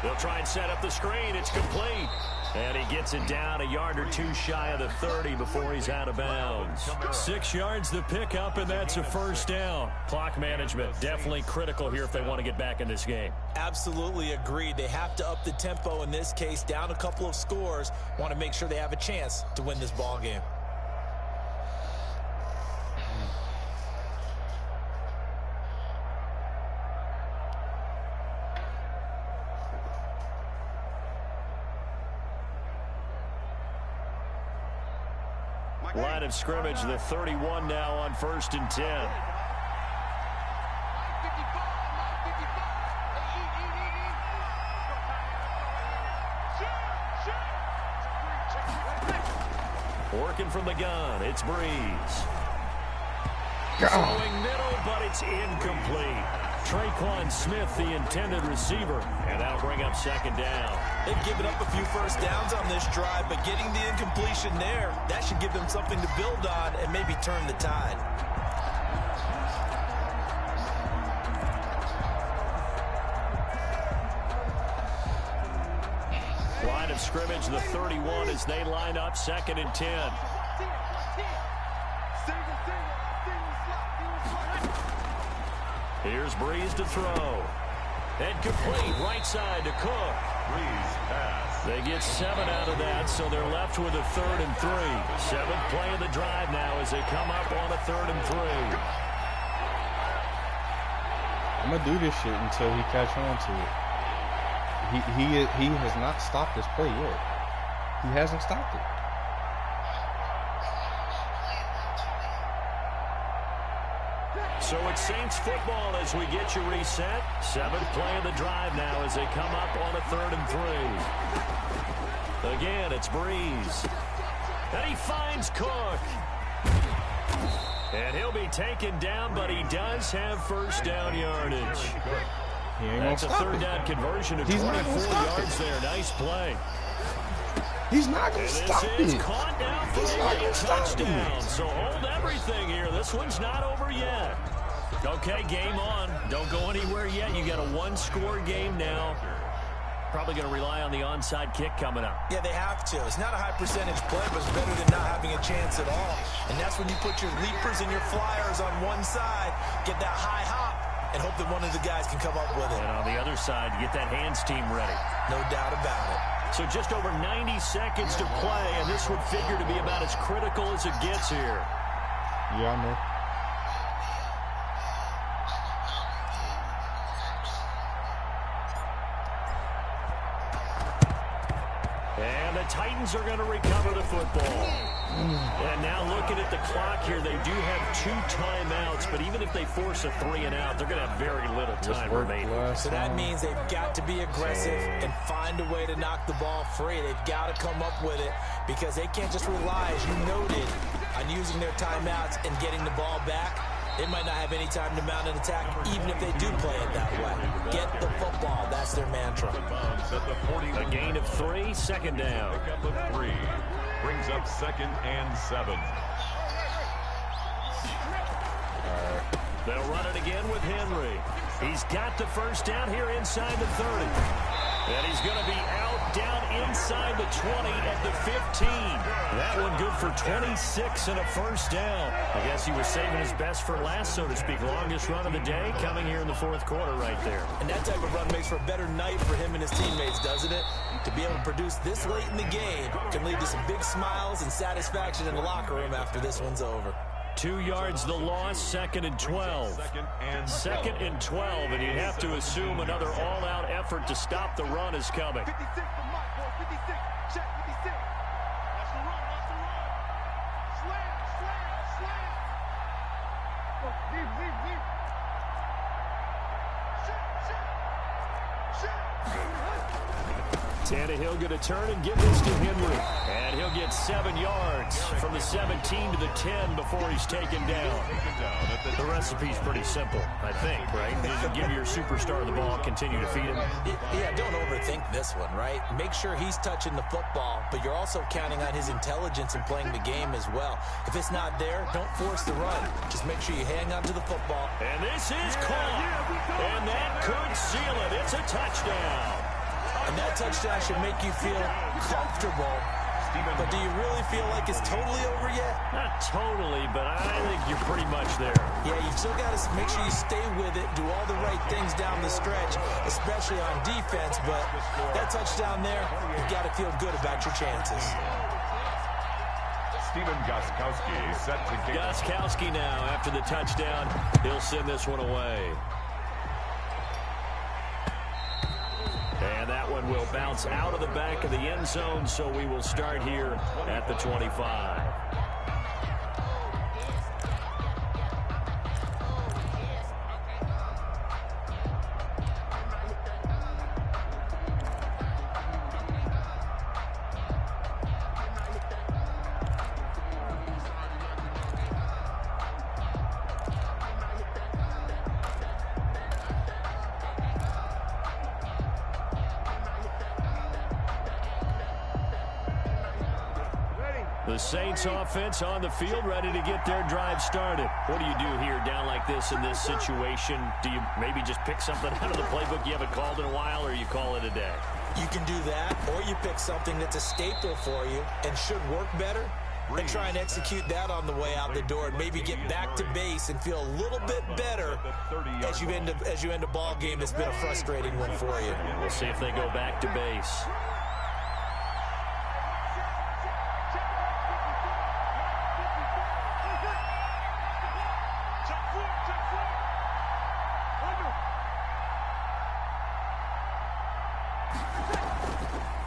Speaker 6: They'll try and set up the screen. It's complete. And he gets it down a yard or 2 shy of the 30 before he's out of bounds. 6 yards the pickup, and that's a 1st down. Clock management definitely critical here if they want to get back in this game.
Speaker 7: Absolutely agreed. They have to up the tempo in this case, down a couple of scores. Want to make sure they have a chance to win this ball game.
Speaker 6: Line of scrimmage, the 31 now on 1st and 10. Working from the gun, it's Breeze. Throwing middle, but it's incomplete. Traquan Smith, the intended receiver, and that'll bring up 2nd down.
Speaker 7: They've given up a few 1st downs on this drive, but getting the incompletion there, that should give them something to build on and maybe turn the tide.
Speaker 6: Line of scrimmage, the 31 as they line up 2nd and 10. Here's Breeze to throw. And complete, right side to Cook.
Speaker 8: Breeze pass.
Speaker 6: They get 7 out of that, so they're left with a 3rd and 3. 7th play of the drive now as they come up on a 3rd and 3.
Speaker 3: I'm going to do this shit until he catch on to it. He has not stopped this play yet. He hasn't stopped it.
Speaker 6: So it's Saints football as we get you reset. 7th play of the drive now as they come up on a 3rd and 3. Again, it's Breeze. And he finds Cook. And he'll be taken down, but he does have first down yardage. That's a 3rd down conversion of 24 yards there. Nice play.
Speaker 3: He's not going to stop it.
Speaker 6: This is caught down for a touchdown. So hold everything here. This one's not over yet. Okay, game on. Don't go anywhere yet. You got a 1-score game now. Probably going to rely on the onside kick coming up.
Speaker 7: Yeah, they have to. It's not a high percentage play, but it's better than not having a chance at all. And that's when you put your leapers and your flyers on one side, get that high hop, and hope that one of the guys can come up with it.
Speaker 6: And on the other side, you get that hands team ready.
Speaker 7: No doubt about it.
Speaker 6: So just over 90 seconds to play, and this would figure to be about as critical as it gets here.
Speaker 3: Yeah, I know.
Speaker 6: And the Titans are going to recover the football. And now looking at the clock here, they do have 2 timeouts, but even if they force a 3 and out, they're going to have very little time remaining.
Speaker 7: So that means they've got to be aggressive and find a way to knock the ball free. They've got to come up with it because they can't just rely, as you noted, on using their timeouts and getting the ball back. They might not have any time to mount an attack, even if they do play it that way. Get the football. That's their mantra.
Speaker 6: A gain of 3, 2nd down.
Speaker 8: Pick up of 3. Brings up 2nd and 7.
Speaker 6: They'll run it again with Henry. He's got the first down here inside the 30. And he's going to be out down inside the 20 at the 15. That one good for 26 and a first down. I guess he was saving his best for last, so to speak. Longest run of the day coming here in the 4th quarter right there.
Speaker 7: And that type of run makes for a better night for him and his teammates, doesn't it? To be able to produce this late in the game can lead to some big smiles and satisfaction in the locker room after this one's over.
Speaker 6: 2 yards the loss, 2nd and 12. 2nd and 12, and you have to assume another all-out effort to stop the run is coming.
Speaker 10: 56 for Mike, boy. 56. Check 56. That's the run. That's the run. Slam, slam, slam. Deep, deep, deep. Shit, shit, shit.
Speaker 6: Tannehill going to turn and give this to Henry. And he'll get 7 yards from the 17 to the 10 before he's taken down. The recipe's pretty simple, I think, right? Just give your superstar the ball, continue to feed him.
Speaker 7: Yeah, don't overthink this one, right? Make sure he's touching the football, but you're also counting on his intelligence in playing the game as well. If it's not there, don't force the run. Just make sure you hang on to the football.
Speaker 6: And this is caught. And that could seal it. It's a touchdown.
Speaker 7: And that touchdown should make you feel comfortable. But do you really feel like it's totally over yet?
Speaker 6: Not totally, but I think you're pretty much there.
Speaker 7: Yeah, you still got to make sure you stay with it, do all the right things down the stretch, especially on defense. But that touchdown there, you've got to feel good about your chances.
Speaker 8: Stephen Gostkowski set to kick.
Speaker 6: Gostkowski now, after the touchdown, he'll send this one away. And that one will bounce out of the back of the end zone, so we will start here at the 25. The Saints offense on the field, ready to get their drive started. What do you do here down like this in this situation? Do you maybe just pick something out of the playbook you haven't called in a while, or you call it a day?
Speaker 7: You can do that, or you pick something that's a staple for you and should work better, and try and execute that on the way out the door and maybe get back to base and feel a little bit better as you end a ball game that's been a frustrating one for you.
Speaker 6: We'll see if they go back to base.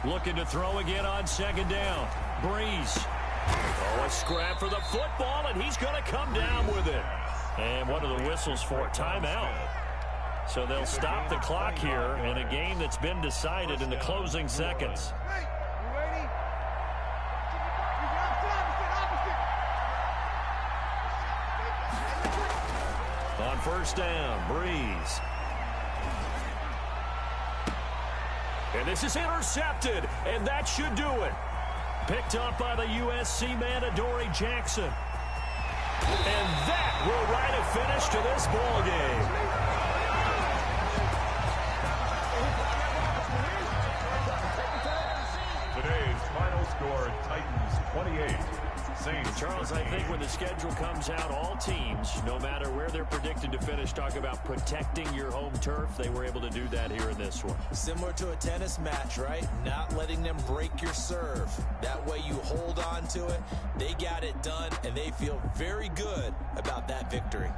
Speaker 6: Looking to throw again on 2nd down. Breeze. Oh, a scrap for the football, and he's going to come down with it. And what are the whistles for? Timeout. So they'll stop the clock here in a game that's been decided in the closing seconds.
Speaker 10: Hey, you ready?
Speaker 6: On first down, Breeze. And this is intercepted, and that should do it. Picked up by the USC man, Adoree Jackson. And that will write a finish to this ball game.
Speaker 8: Today's final score, Titans 28. Saints.
Speaker 6: Charles, I think when the schedule comes out, all teams, no matter where they're predicted to finish, talk about protecting your home turf. They were able to do that here in this one.
Speaker 7: Similar to a tennis match, right? Not letting them break your serve. That way you hold on to it. They got it done, and they feel very good about that victory.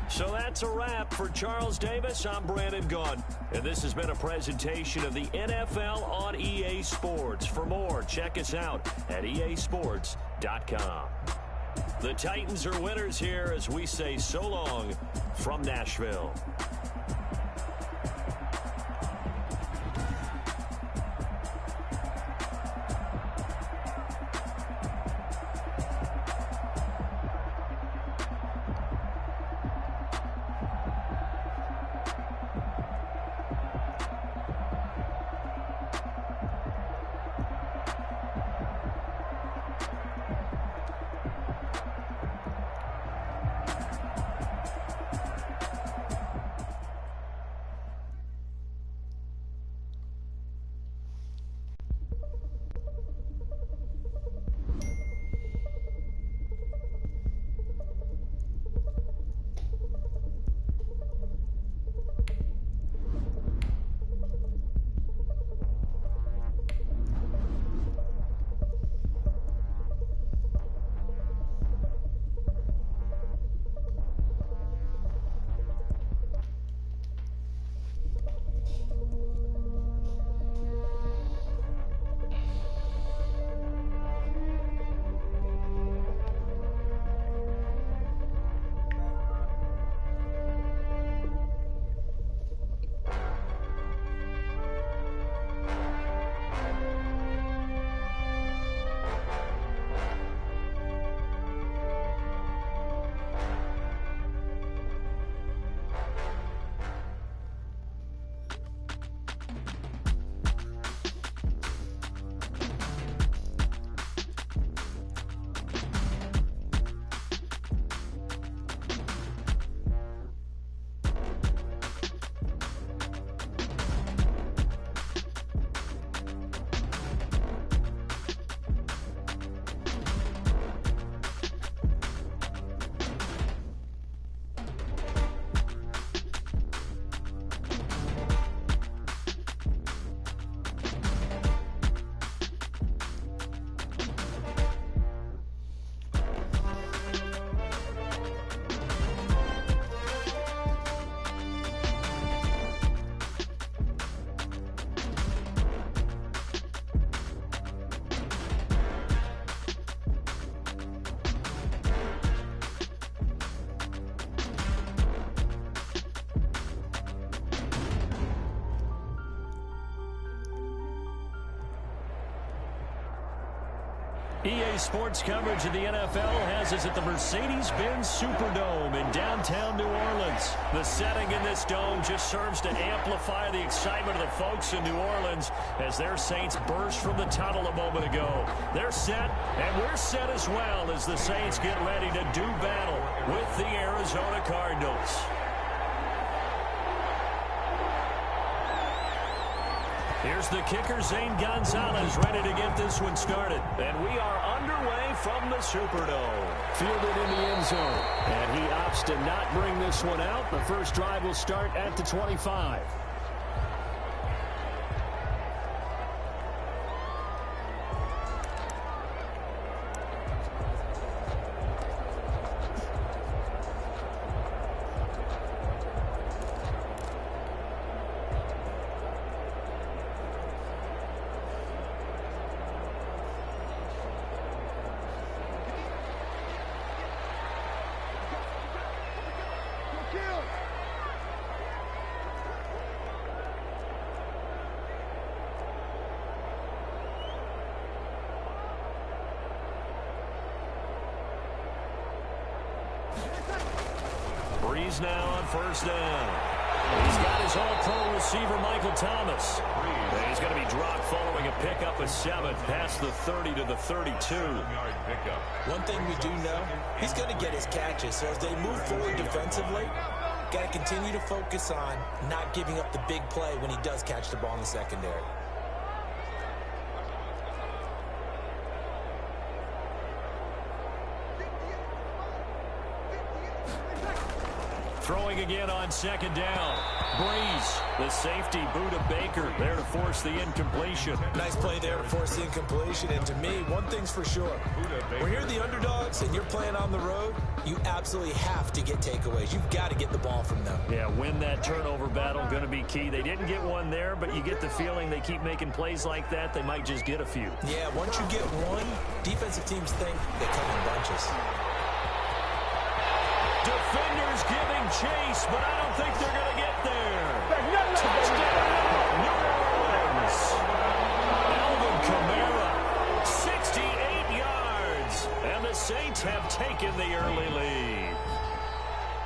Speaker 6: So that's a wrap for Charles Davis. I'm Brandon Gaudin, and this has been a presentation of the NFL on EA Sports. For more, check us out at easports.com. The Titans are winners here as we say so long from Nashville. EA Sports coverage of the NFL has us at the Mercedes-Benz Superdome in downtown New Orleans. The setting in this dome just serves to amplify the excitement of the folks in New Orleans as their Saints burst from the tunnel a moment ago. They're set, and we're set as well as the Saints get ready to do battle with the Arizona Cardinals. Here's the kicker, Zane Gonzalez, ready to get this one started. And we are underway from the Superdome. Fielded in the end zone. And he opts to not bring this one out. The first drive will start at the 25. Breeze now on first down. He's got his all-pro receiver, Michael Thomas. And he's going to be dropped following a pickup of 7 past the 30 to the 32.
Speaker 7: One thing we do know, he's going to get his catches. So as they move forward defensively, got to continue to focus on not giving up the big play when he does catch the ball in the secondary.
Speaker 6: Throwing again on second down. Breeze, the safety, Buda Baker, there to force the incompletion.
Speaker 7: Nice play there to force the incompletion. And to me, one thing's for sure. When you're the underdogs and you're playing on the road, you absolutely have to get takeaways. You've got to get the ball from them.
Speaker 6: Yeah, win that turnover battle, going to be key. They didn't get one there, but you get the feeling they keep making plays like that, they might just get a few.
Speaker 7: Yeah, once you get one, defensive teams think they come in bunches.
Speaker 6: Defenders giving chase, but I don't think they're going to get there. Touchdown, New Orleans. Alvin Kamara, 68 yards, and the Saints have taken the early lead.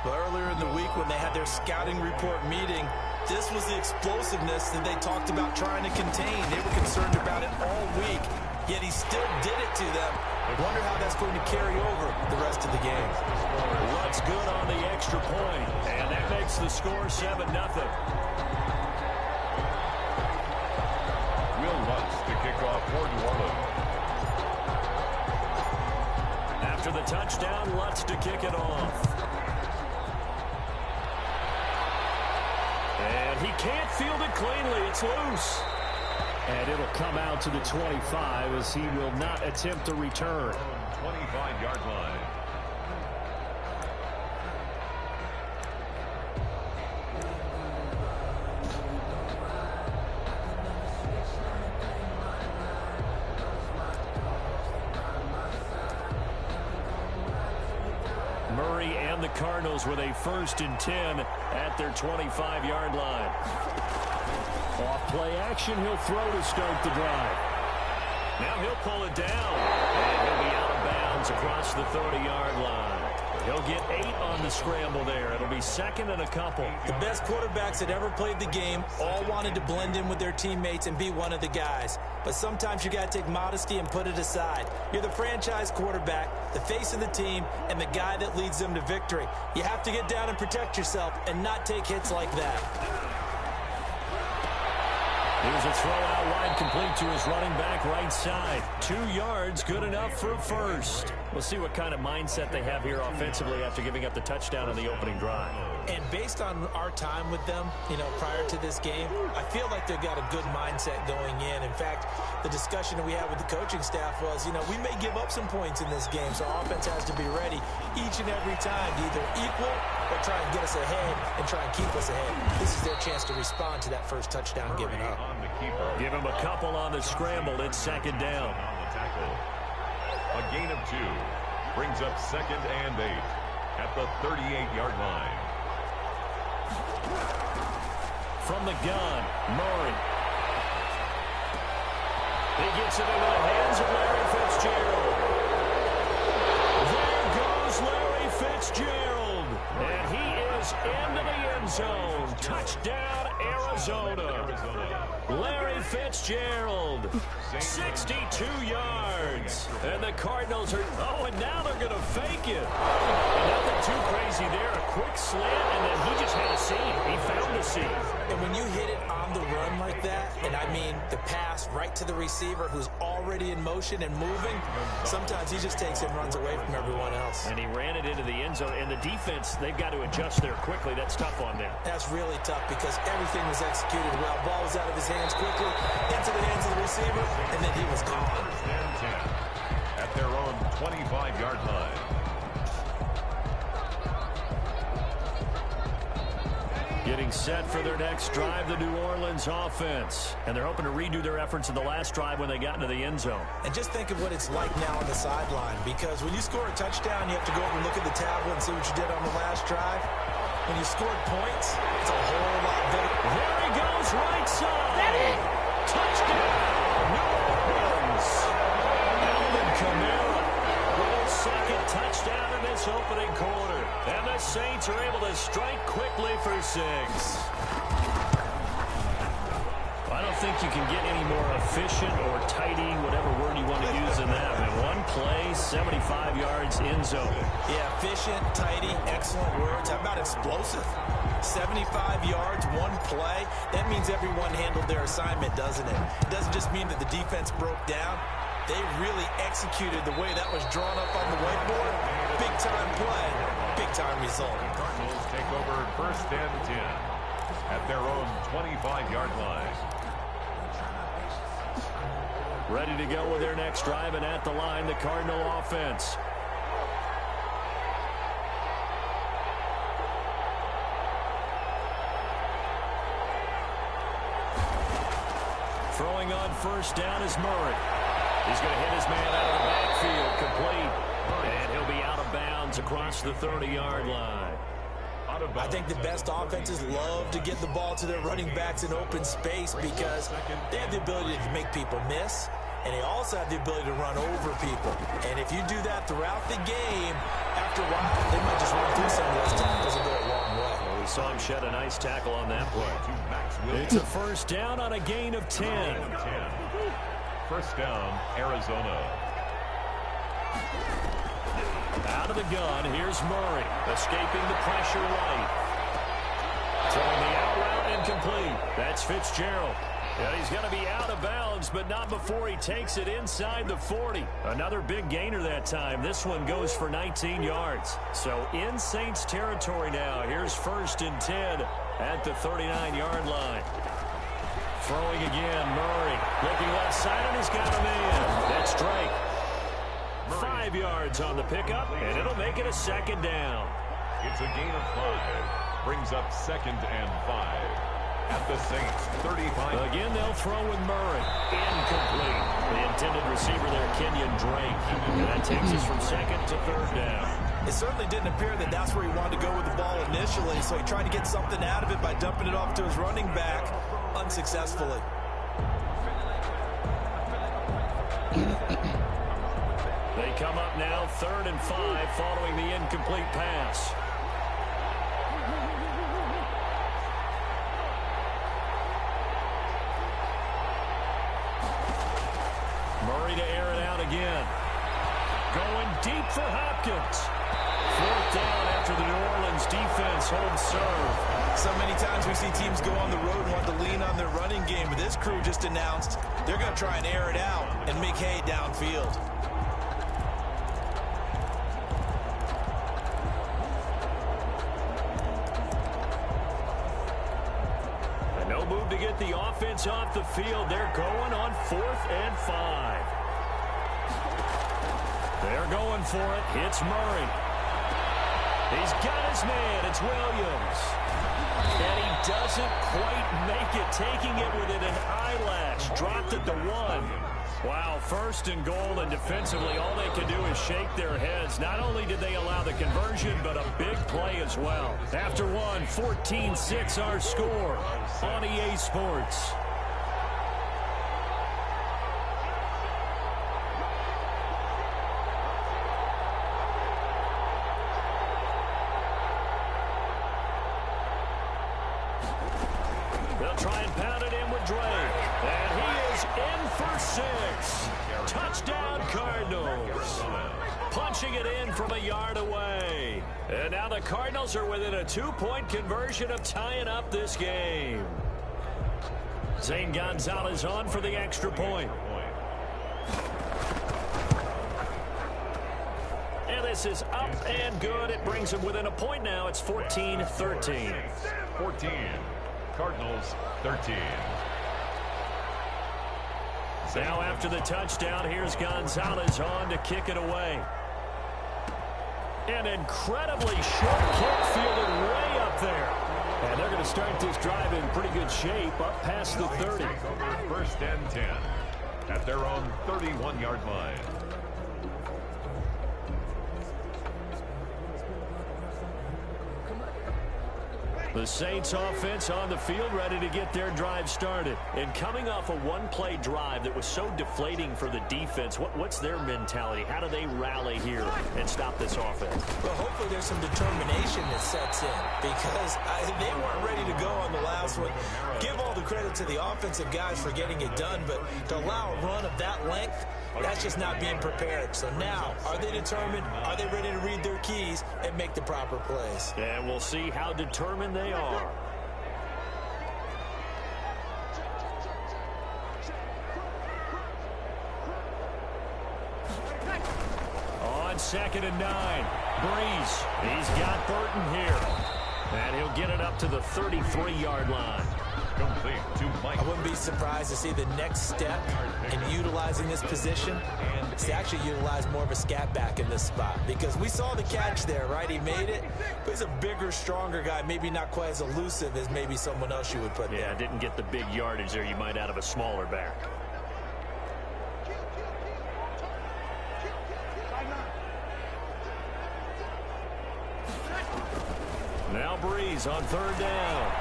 Speaker 7: But earlier in the week when they had their scouting report meeting, this was the explosiveness that they talked about trying to contain. They were concerned about it all week, yet he still did it to them. I wonder how that's going to carry over the rest of the game.
Speaker 6: Lutz good on the extra point, and that makes the score 7-0.
Speaker 8: Will Lutz to kick off for New Orleans.
Speaker 6: After the touchdown, Lutz to kick it off. And he can't field it cleanly. It's loose. And it'll come out to the 25 as he will not attempt to return.
Speaker 8: 25-yard line.
Speaker 6: Murray and the Cardinals with a 1st and 10 at their 25-yard line. Off play action, he'll throw to start the drive. Now he'll pull it down, and he'll be out of bounds across the 30-yard line. He'll get 8 on the scramble there. It'll be 2nd and a couple.
Speaker 7: The best quarterbacks that ever played the game all wanted to blend in with their teammates and be one of the guys. But sometimes you got to take modesty and put it aside. You're the franchise quarterback, the face of the team, and the guy that leads them to victory. You have to get down and protect yourself and not take hits like that.
Speaker 6: Here's a throw out wide, complete to his running back right side. 2 yards, good enough for 1st. We'll see what kind of mindset they have here offensively after giving up the touchdown on the opening drive.
Speaker 7: And based on our time with them, prior to this game, I feel like they've got a good mindset going in. In fact, the discussion that we had with the coaching staff was, we may give up some points in this game, so our offense has to be ready each and every time to either equal or try and get us ahead and try and keep us ahead. This is their chance to respond to that first touchdown given up.
Speaker 6: Give him a couple on the scramble. It's 2nd down.
Speaker 8: A gain of 2 brings up 2nd and 8 at the 38-yard line.
Speaker 6: From the gun, Murray. He gets it into the hands of Larry Fitzgerald. There goes Larry Fitzgerald. And he is into the end zone. Touchdown, Arizona. Larry Fitzgerald, 62 yards. And the Cardinals are, and now they're going to fake it. Nothing too crazy there. A quick slant, and then he just had a seam. He found a seam.
Speaker 7: And when you hit it on the run like that, and I mean the pass right to the receiver who's already in motion and moving, sometimes he just takes it and runs away from everyone else.
Speaker 6: And he ran it into the end zone. And the defense, they've got to adjust there quickly. That's tough on them.
Speaker 7: That's really tough because everything was executed well. Ball was out of his hands quickly, into the hands of the receiver, and then he was gone.
Speaker 8: First and 10 at their own 25-yard line.
Speaker 6: Getting set for their next drive, the New Orleans offense. And they're hoping to redo their efforts in the last drive when they got into the end zone.
Speaker 7: And just think of what it's like now on the sideline, because when you score a touchdown, you have to go over and look at the tablet and see what you did on the last drive. When you scored points, it's a whole lot better.
Speaker 6: There he goes, right side. Touchdown, New Orleans. Alvin Kamara, with his second touchdown in this opening quarter. And the Saints are able to strike quickly for 6. I don't think you can get any more efficient or tidy, whatever word you want to use in that. I mean, one play, 75 yards in zone.
Speaker 7: Yeah, efficient, tidy, excellent words. How about explosive? 75 yards, one play. That means everyone handled their assignment, doesn't it? It doesn't just mean that the defense broke down. They really executed the way that was drawn up on the whiteboard. Big-time play, big-time result.
Speaker 8: Cardinals take over first and 10 at their own 25-yard line.
Speaker 6: Ready to go with their next drive, and at the line, the Cardinal offense. Throwing on first down is Murray. He's going to hit his man out of the backfield, complete. And he'll be out of bounds across the 30-yard line.
Speaker 7: I think the best offenses love to get the ball to their running backs in open space because they have the ability to make people miss, and they also have the ability to run over people. And if you do that throughout the game, after a while, they might just run through some of those tackles and go a long way.
Speaker 6: Well, we saw him shed a nice tackle on that play. It's a first down on a gain of 10.
Speaker 8: First down, Arizona.
Speaker 6: Out of the gun, here's Murray, escaping the pressure right. Throwing the out route incomplete. That's Fitzgerald. Yeah, he's going to be out of bounds, but not before he takes it inside the 40. Another big gainer that time. This one goes for 19 yards. So in Saints territory now. Here's first and 10 at the 39-yard line. Throwing again, Murray. Looking left side, and he's got a man. That's Drake. 5 yards on the pickup, and it'll make it a second down.
Speaker 8: It's a gain of 5. Brings up second and 5. At the Saints, 35.
Speaker 6: Again, they'll throw with Murray. Incomplete. The intended receiver there, Kenyon Drake. And that takes us from second to third down.
Speaker 7: It certainly didn't appear that that's where he wanted to go with the ball initially, so he tried to get something out of it by dumping it off to his running back unsuccessfully.
Speaker 6: They come up now, 3rd and 5, following the incomplete pass. Murray to air it out again. Going deep for Hopkins. 4th down after the New Orleans defense holds serve.
Speaker 7: So many times we see teams go on the road and want to lean on their running game, but this crew just announced they're going to try and air it out and make hay downfield.
Speaker 6: And no move to get the offense off the field. They're going on 4th and 5. They're going for it. It's Murray. He's got his man. It's Williams. And he doesn't quite make it, taking it within an eyelash. Dropped at the 1. Wow, 1st and goal, and defensively all they can do is shake their heads. Not only did they allow the conversion, but a big play as well. After 1, 14-6 our score on EA Sports. pounded in with Drake. And he is in for 6. Touchdown, Cardinals. Punching it in from a yard away. And now the Cardinals are within a 2-point conversion of tying up this game. Zane Gonzalez on for the extra point. And this is up and good. It brings them within a point now. It's 14-13.
Speaker 8: 14. Cardinals 13.
Speaker 6: Now after the touchdown, here's Gonzalez on to kick it away. An incredibly short kick fielded way up there. And they're going to start this drive in pretty good shape up past the 30.
Speaker 8: First and 10 at their own 31-yard line.
Speaker 6: The Saints offense on the field ready to get their drive started. And coming off a one-play drive that was so deflating for the defense, what's their mentality? How do they rally here and stop this offense?
Speaker 7: Well, hopefully there's some determination that sets in because they weren't ready to go on the last one. Give all the credit to the offensive guys for getting it done, but to allow a run of that length, that's just not being prepared. So now, are they determined? Are they ready to read their keys and make the proper plays?
Speaker 6: And we'll see how determined they are. On 2nd and 9, Breeze. He's got Burton here. And he'll get it up to the 33-yard line.
Speaker 8: Complete to Mike.
Speaker 7: I wouldn't be surprised to see the next step in utilizing this position is to actually utilize more of a scat back in this spot. Because we saw the catch there, right? He made it. But he's a bigger, stronger guy. Maybe not quite as elusive as maybe someone else you would put there.
Speaker 6: Yeah, didn't get the big yardage there you might out of a smaller back. Now Breeze on 3rd down.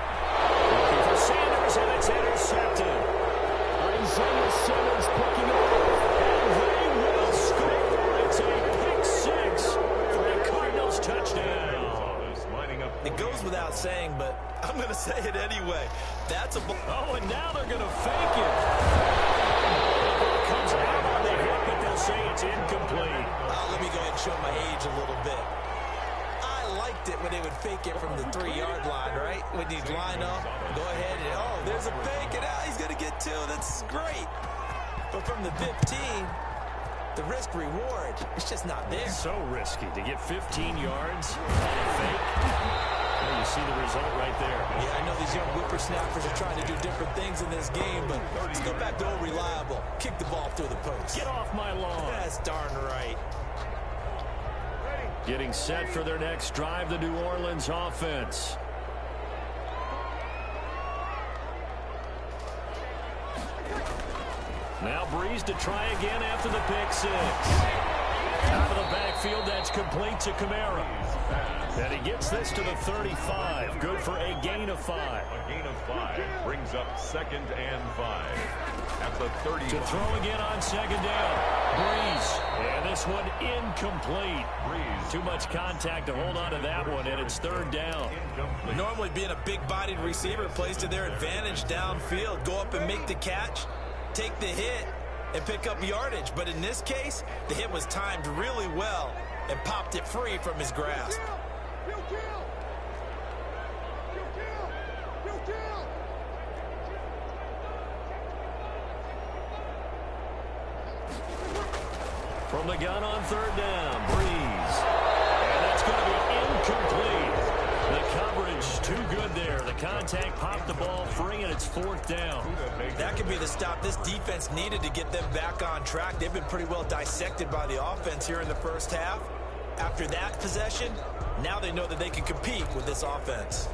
Speaker 6: Looking for Sanders, and it's intercepted. Isaiah Simmons picking it up, and they will score. It's a pick 6 for a Cardinals touchdown.
Speaker 7: It goes without saying, but I'm going to say it anyway. That's a ball.
Speaker 6: Oh, and now they're going to fake it. It comes out on the hip, but they'll say it's incomplete.
Speaker 7: Let me go ahead and show my age a little bit. I liked it when they would fake it from the 3-yard line, right? When you line up, go ahead and, oh, there's a fake, and he's going to get 2. That's great. But from the 15, the risk-reward, it's just not there.
Speaker 6: It's so risky to get 15 yards on a fake. Well, you see the result right there.
Speaker 7: Yeah, I know these young whippersnappers are trying to do different things in this game, but let's go back to old reliable. Kick the ball through the post.
Speaker 6: Get off my lawn.
Speaker 7: That's darn right.
Speaker 6: Getting set for their next drive, the New Orleans offense. Now Breeze to try again after the pick 6. Out of the backfield, that's complete to Kamara. And he gets this to the 35. Good for a gain of 5.
Speaker 8: A gain of 5 brings up 2nd and 5. At the 30.
Speaker 6: To throw again on 2nd down. Breeze. And this one incomplete.
Speaker 8: Breeze.
Speaker 6: Too much contact to hold on to that one, and it's 3rd down.
Speaker 8: Incomplete.
Speaker 7: Normally being a big-bodied receiver plays to their advantage downfield. Go up and make the catch, take the hit, and pick up yardage. But in this case, the hit was timed really well and popped it free from his grasp.
Speaker 6: From the gun on 3rd down, Breeze. And that's going to be incomplete. The coverage too good there. The contact popped the ball free, and it's 4th down.
Speaker 7: That could be the stop this defense needed to get them back on track. They've been pretty well dissected by the offense here in the first half. After that possession, now they know that they can compete with this offense.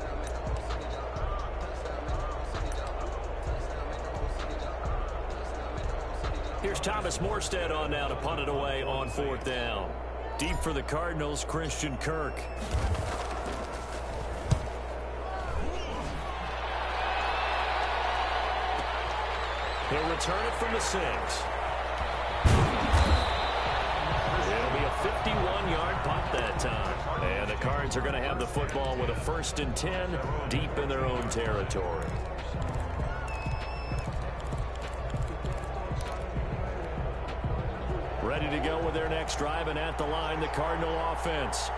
Speaker 6: Here's Thomas Morstead on now to punt it away on 4th down. Deep for the Cardinals, Christian Kirk. He'll return it from the 6. That'll be a 51-yard punt that time. And the Cards are going to have the football with a 1st and 10 deep in their own territory. Ready to go with their next drive, and at the line, the Cardinal offense.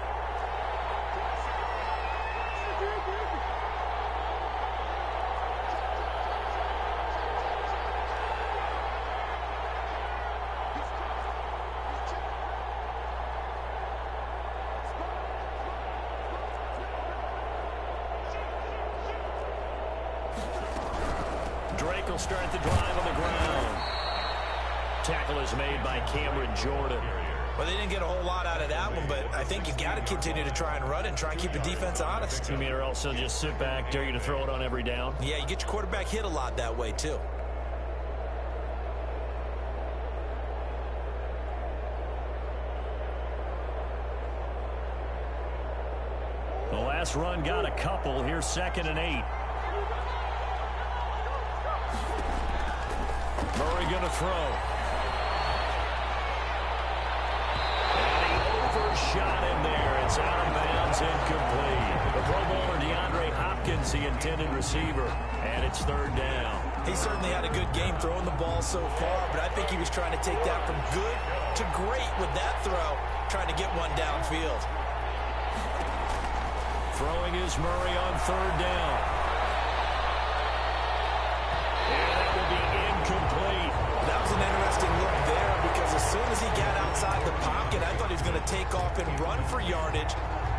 Speaker 6: Drake will start the drive on the ground. Tackle is made by Cameron Jordan.
Speaker 7: Well, they didn't get a whole lot out of that one, but I think you got to continue to try and run it and try and keep the defense honest.
Speaker 6: You mean or also just sit back, dare you to throw it on every down?
Speaker 7: Yeah, you get your quarterback hit a lot that way, too.
Speaker 6: The last run got a couple. Here's 2nd and 8. Murray going to throw. And he overshot him there. It's out of bounds, incomplete. The Pro Bowler DeAndre Hopkins, the intended receiver, and it's 3rd down.
Speaker 7: He certainly had a good game throwing the ball so far, but I think he was trying to take that from good to great with that throw, trying to get one downfield.
Speaker 6: Throwing is Murray on 3rd down. And that will be incomplete.
Speaker 7: That was an interesting look there because as soon as he got outside the pocket, I thought he was going to take off and run for yardage.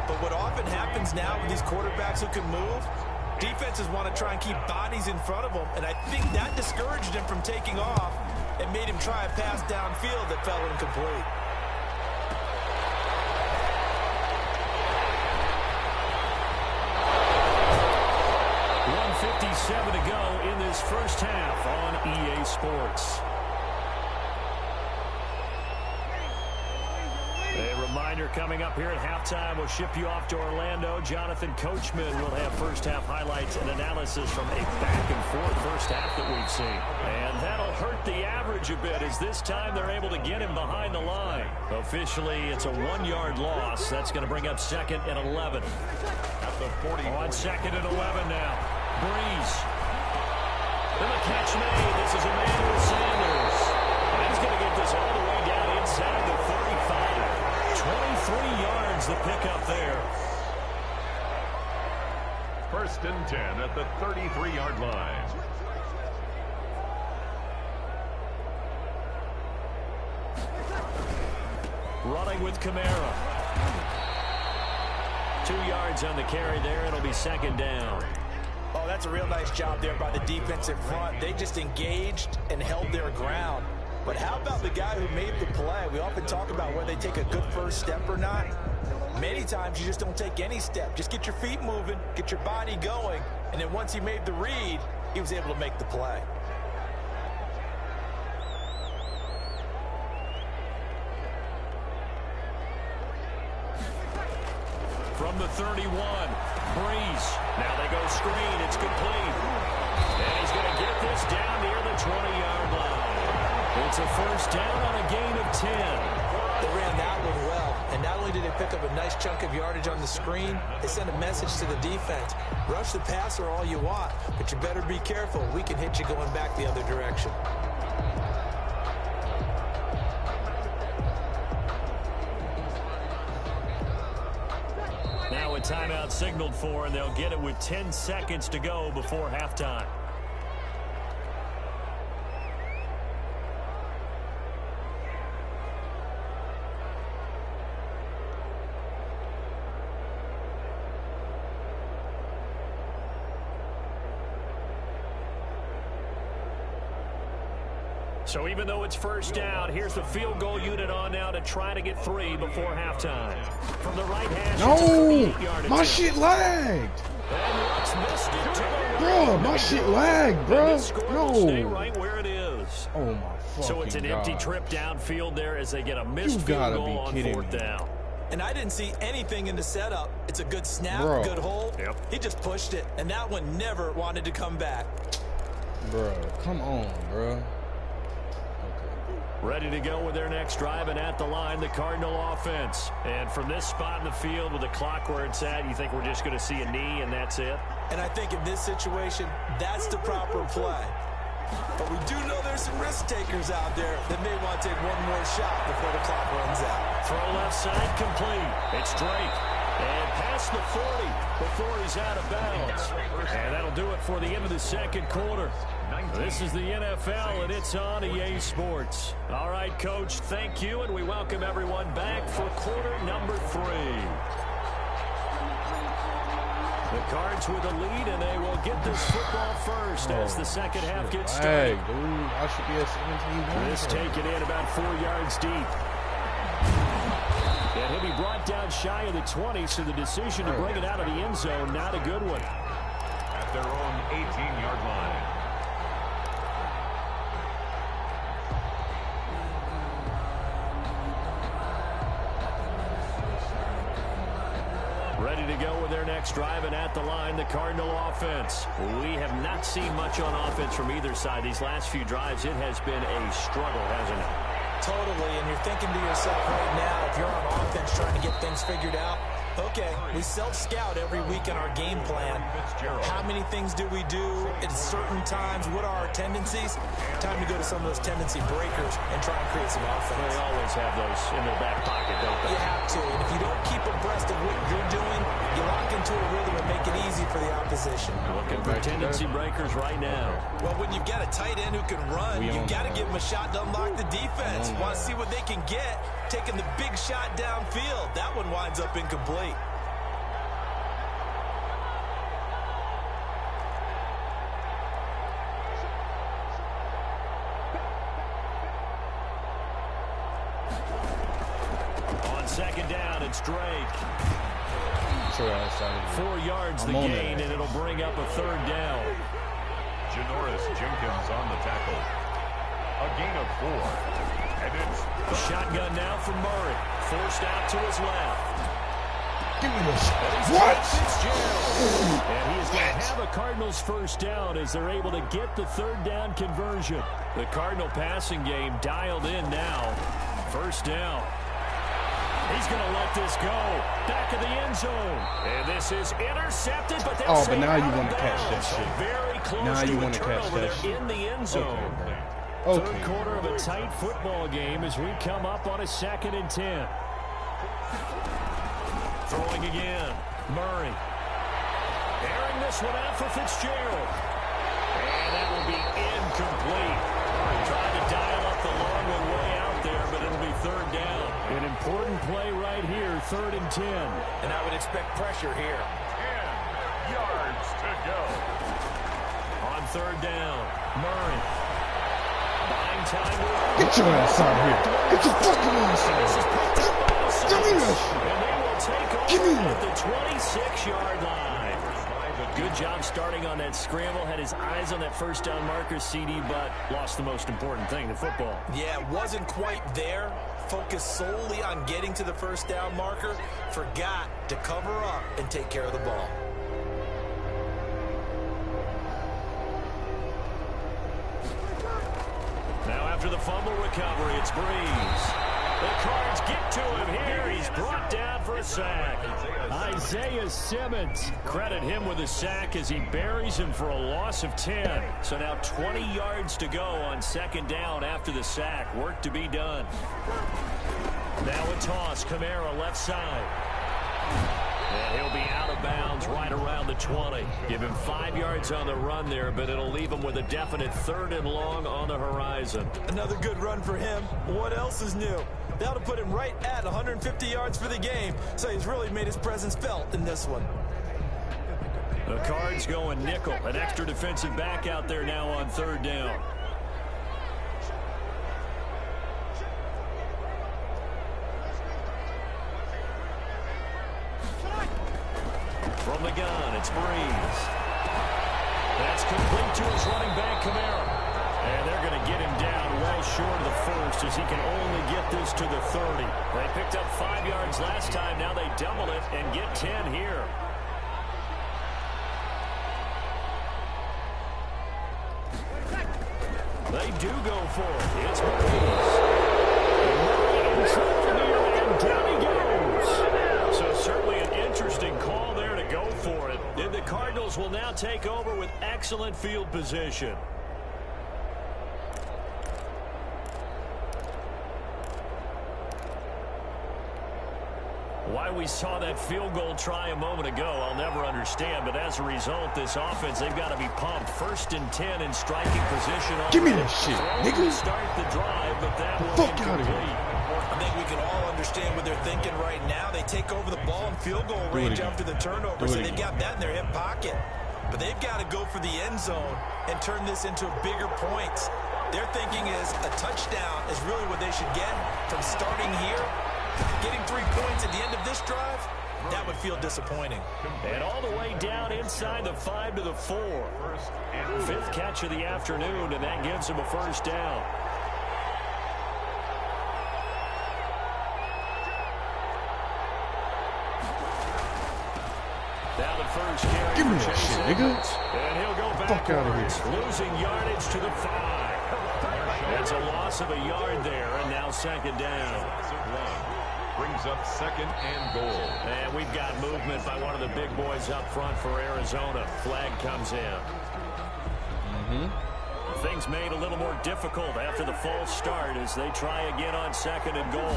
Speaker 7: But what often happens now with these quarterbacks who can move, defenses want to try and keep bodies in front of them, and I think that discouraged him from taking off and made him try a pass downfield that fell incomplete.
Speaker 6: 1:57 to go in this first half on EA Sports. A reminder coming up here at halftime, we'll ship you off to Orlando. Jonathan Coachman will have first half highlights and analysis from a back-and-forth first half that we've seen. And that'll hurt the average a bit as this time they're able to get him behind the line. Officially, it's a 1-yard loss. That's going to bring up 2nd and 11.
Speaker 8: At the 40.
Speaker 6: On 2nd and 11 now. Breeze. And the catch made. This is Emmanuel Sanders. And he's going to get this all the way down inside the 35. 23 yards the pickup there.
Speaker 8: 1st and 10 at the 33-yard line.
Speaker 6: Running with Kamara. 2 yards on the carry there. It'll be 2nd down.
Speaker 7: Oh, that's a real nice job there by the defense in front. They just engaged and held their ground. But how about the guy who made the play? We often talk about whether they take a good first step or not. Many times you just don't take any step. Just get your feet moving, get your body going, and then once he made the read, he was able to make the play.
Speaker 6: From the 31, Breeze. Now they go screen. It's complete. And he's going to get this down near the 20-yard line. It's a first down on a gain of 10.
Speaker 7: They ran that one well, and not only did they pick up a nice chunk of yardage on the screen, they sent a message to the defense. Rush the passer all you want, but you better be careful. We can hit you going back the other direction.
Speaker 6: Now a timeout signaled for, and they'll get it with 10 seconds to go before halftime. So even though it's first down, here's the field goal unit on now to try to get 3 before halftime. From the right hash,
Speaker 3: no, my shit lagged. Bro, my shit lagged, bro. No.
Speaker 6: Stay right where it is.
Speaker 3: Oh my fucking
Speaker 6: So it's an empty trip downfield there as they get a missed field goal on 4th down.
Speaker 7: And I didn't see anything in the setup. It's a good snap, good hold.
Speaker 6: Yep.
Speaker 7: He just pushed it, and that one never wanted to come back.
Speaker 3: Bro, come on, bro.
Speaker 6: Ready to go with their next drive, and at the line, the Cardinal offense. And from this spot in the field with the clock where it's at, you think we're just going to see a knee and that's it?
Speaker 7: And I think in this situation, that's the proper play. But we do know there's some risk takers out there that may want to take one more shot before the clock runs out.
Speaker 6: Throw left side complete. It's Drake. And past the 40 before he's out of bounds. And that'll do it for the end of the second quarter. This is the NFL, and it's on EA Sports. All right, Coach, thank you, and we welcome everyone back for quarter number 3. The Cards with a lead, and they will get this football first as the second half gets started.
Speaker 3: Hey, dude, I should be at 17.
Speaker 6: This taken in about 4 yards deep. And he'll be brought down shy of the 20, so the decision to bring it out of the end zone, not a good one.
Speaker 8: At their own 18-yard line.
Speaker 6: Ready to go with their next drive, and at the line, the Cardinal offense. We have not seen much on offense from either side. These last few drives, it has been a struggle, hasn't it?
Speaker 7: Totally, and you're thinking to yourself right now, if you're on offense trying to get things figured out, okay, we self-scout every week in our game plan. How many things do we do at certain times? What are our tendencies? Time to go to some of those tendency breakers and try and create some offense.
Speaker 6: They always have those in their back pocket, don't they?
Speaker 7: You have to, and if you don't keep abreast of what you're doing, you lock into a rhythm and make it easy for the opposition.
Speaker 6: Looking for tendency breakers right now.
Speaker 7: Well, when you've got a tight end who can run, you've got to give him a shot to unlock the defense. Want to see what they can get, taking the big shot downfield. That one winds up incomplete.
Speaker 6: On second down, it's Drake. 4 yards the
Speaker 3: I'm on
Speaker 6: gain,
Speaker 3: it.
Speaker 6: and it'll bring up a third down.
Speaker 8: Janoris Jenkins on the tackle. A gain of 4. And it's
Speaker 6: Shotgun now from Murray. Forced out to his left.
Speaker 3: Give me this.
Speaker 6: What? And he is going to have a Cardinals first down as they're able to get the third down conversion. The Cardinal passing game dialed in now. First down. He's going to let this go. Back of the end zone. And this is intercepted, but they'll
Speaker 3: but now you want to
Speaker 6: catch
Speaker 3: catch that shit.
Speaker 6: Very close
Speaker 3: Now you
Speaker 6: to a
Speaker 3: want to catch
Speaker 6: turnover
Speaker 3: that
Speaker 6: there
Speaker 3: shit.
Speaker 6: in the end zone.
Speaker 3: Okay.
Speaker 6: Third quarter of a tight football game as we come up on a 2nd and 10. Throwing again. Murray. Airing this one out for Fitzgerald. And that will be incomplete. Trying to dial up the long one way out there, but it'll be third down. An important play right here, 3rd and 10.
Speaker 7: And I would expect pressure here.
Speaker 8: 10 yards to go.
Speaker 6: On third down, Murray. Buying time.
Speaker 3: Get your ass out of here. Get your fucking ass out of here. Give me that shit.
Speaker 6: And they will take over at the 26-yard line. Good job starting on that scramble. Had his eyes on that first down marker, CD, but lost the most important thing, the football.
Speaker 7: Yeah, wasn't quite there. Focused solely on getting to the first down marker. Forgot to cover up and take care of the ball.
Speaker 6: Now after the fumble recovery, it's Breeze. The Cards get to him here. He's brought down for a sack. Isaiah Simmons. Credit him with a sack as he buries him for a loss of 10. So now 20 yards to go on second down after the sack. Work to be done. Now a toss. Kamara left side. And he'll be out of bounds right around the 20. Give him 5 yards on the run there, but it'll leave him with a definite 3rd and long on the horizon.
Speaker 7: Another good run for him. What else is new? That'll put him right at 150 yards for the game, so he's really made his presence felt in this one.
Speaker 6: The Cards going nickel. An extra defensive back out there now on third down. From the gun, it's Breeze. That's complete to his running back, Kamara. And they're going to get him down well short of the first as he can only get this to the 30. They picked up 5 yards last time. Now they double it and get 10 here. They do go for it. It's Breeze. In trouble here, and down he goes. So certainly an interesting call there to go for it. And the Cardinals will now take over with excellent field position. Why we saw that field goal try a moment ago, I'll never understand. But as a result, this offense, they've got to be pumped. 1st and 10 in striking position.
Speaker 3: Give me that shit, nigga.
Speaker 6: Start the drive, but that
Speaker 3: Fuck out of here.
Speaker 7: I think we can all understand what they're thinking right now. They take over the ball in field goal range after the turnover, so they've got that in their hip pocket. But they've got to go for the end zone and turn this into bigger points. Their thinking is a touchdown is really what they should get from starting here. Getting 3 points at the end of this drive, that would feel disappointing.
Speaker 6: And all the way down inside the 5 to the 4. 5th catch of the afternoon, and that gives him a first down. Now the first carry.
Speaker 3: Give me that shit, nigga.
Speaker 6: And he'll go back.
Speaker 3: Fuck out of here.
Speaker 6: Losing yardage to the 5. That's a loss of a yard there, and now 2nd down.
Speaker 8: Brings up 2nd and goal.
Speaker 6: And we've got movement by one of the big boys up front for Arizona. Flag comes in. Things made a little more difficult after the false start as they try again on 2nd and goal.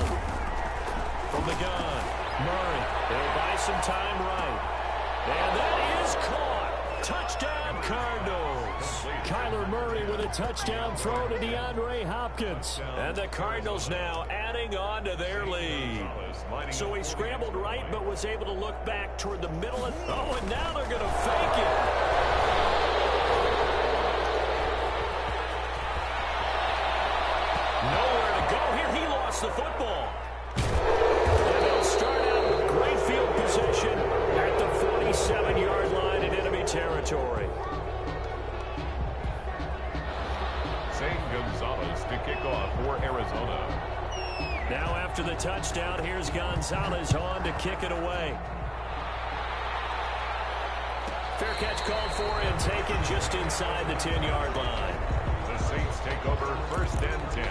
Speaker 6: From the gun, Murray. They'll buy some time right. And that is caught. Touchdown, Cardinals. Kyler Murray with a touchdown throw to DeAndre Hopkins. And the Cardinals now adding on to their lead. So he scrambled right but was able to look back toward the middle. And now they're going to fake it. Nowhere to go here. He lost the football. And they'll start out with great field position at the 47-yard line in enemy territory.
Speaker 8: Gonzalez to kick off for Arizona.
Speaker 6: Now after the touchdown, here's Gonzalez on to kick it away. Fair catch called for and taken just inside the 10-yard line.
Speaker 8: The Saints take over 1st and 10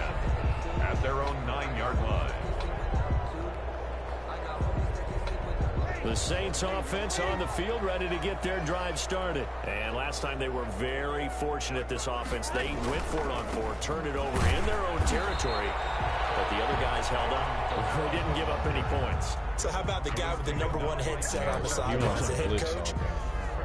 Speaker 8: at their own 9-yard line.
Speaker 6: The Saints offense on the field ready to get their drive started. And last time they were very fortunate, this offense. They went for it on 4, turned it over in their own territory. But the other guys held up. They didn't give up any points.
Speaker 7: So how about the guy with the #1 headset on the sideline as the head coach?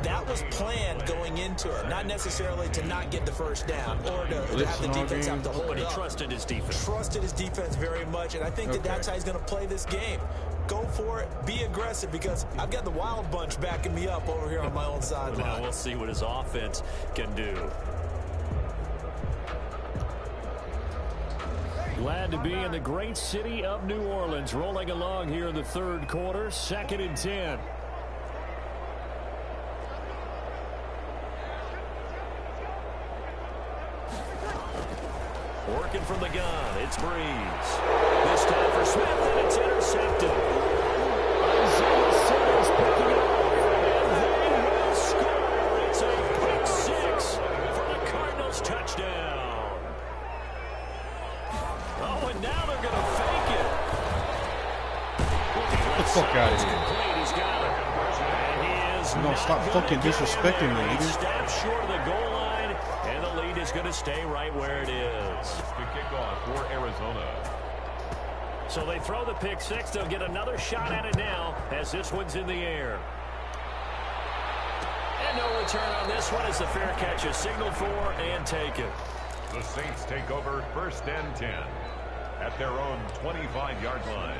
Speaker 7: That was planned going into it, not necessarily to not get the first down or to have the defense have to hold
Speaker 6: But he
Speaker 7: up.
Speaker 6: trusted his defense.
Speaker 7: Trusted his defense very much, and I think that's how he's going to play this game. Go for it, be aggressive, because I've got the wild bunch backing me up over here on my own sideline.
Speaker 6: Now we'll see what his offense can do. Glad to be in the great city of New Orleans, rolling along here in the 3rd quarter, 2nd and 10. Working from the gun, it's Breeze. This time for Smith, and it's intercepted. Isaiah Simmons picking it up, and they will score. It's a pick 6 for the Cardinals touchdown. Oh, and now they're going to fake it.
Speaker 3: Get the fuck out of here.
Speaker 6: He's got it. And he is
Speaker 3: No, stop fucking disrespecting me, nigga.
Speaker 6: Steps short of the goal line, and the lead is going to stay right where it is.
Speaker 8: To kick off for Arizona.
Speaker 6: So they throw the pick 6. They'll get another shot at it now as this one's in the air. And no return on this one as the fair catch is signaled for and taken.
Speaker 8: The Saints take over 1st and 10 at their own 25-yard line.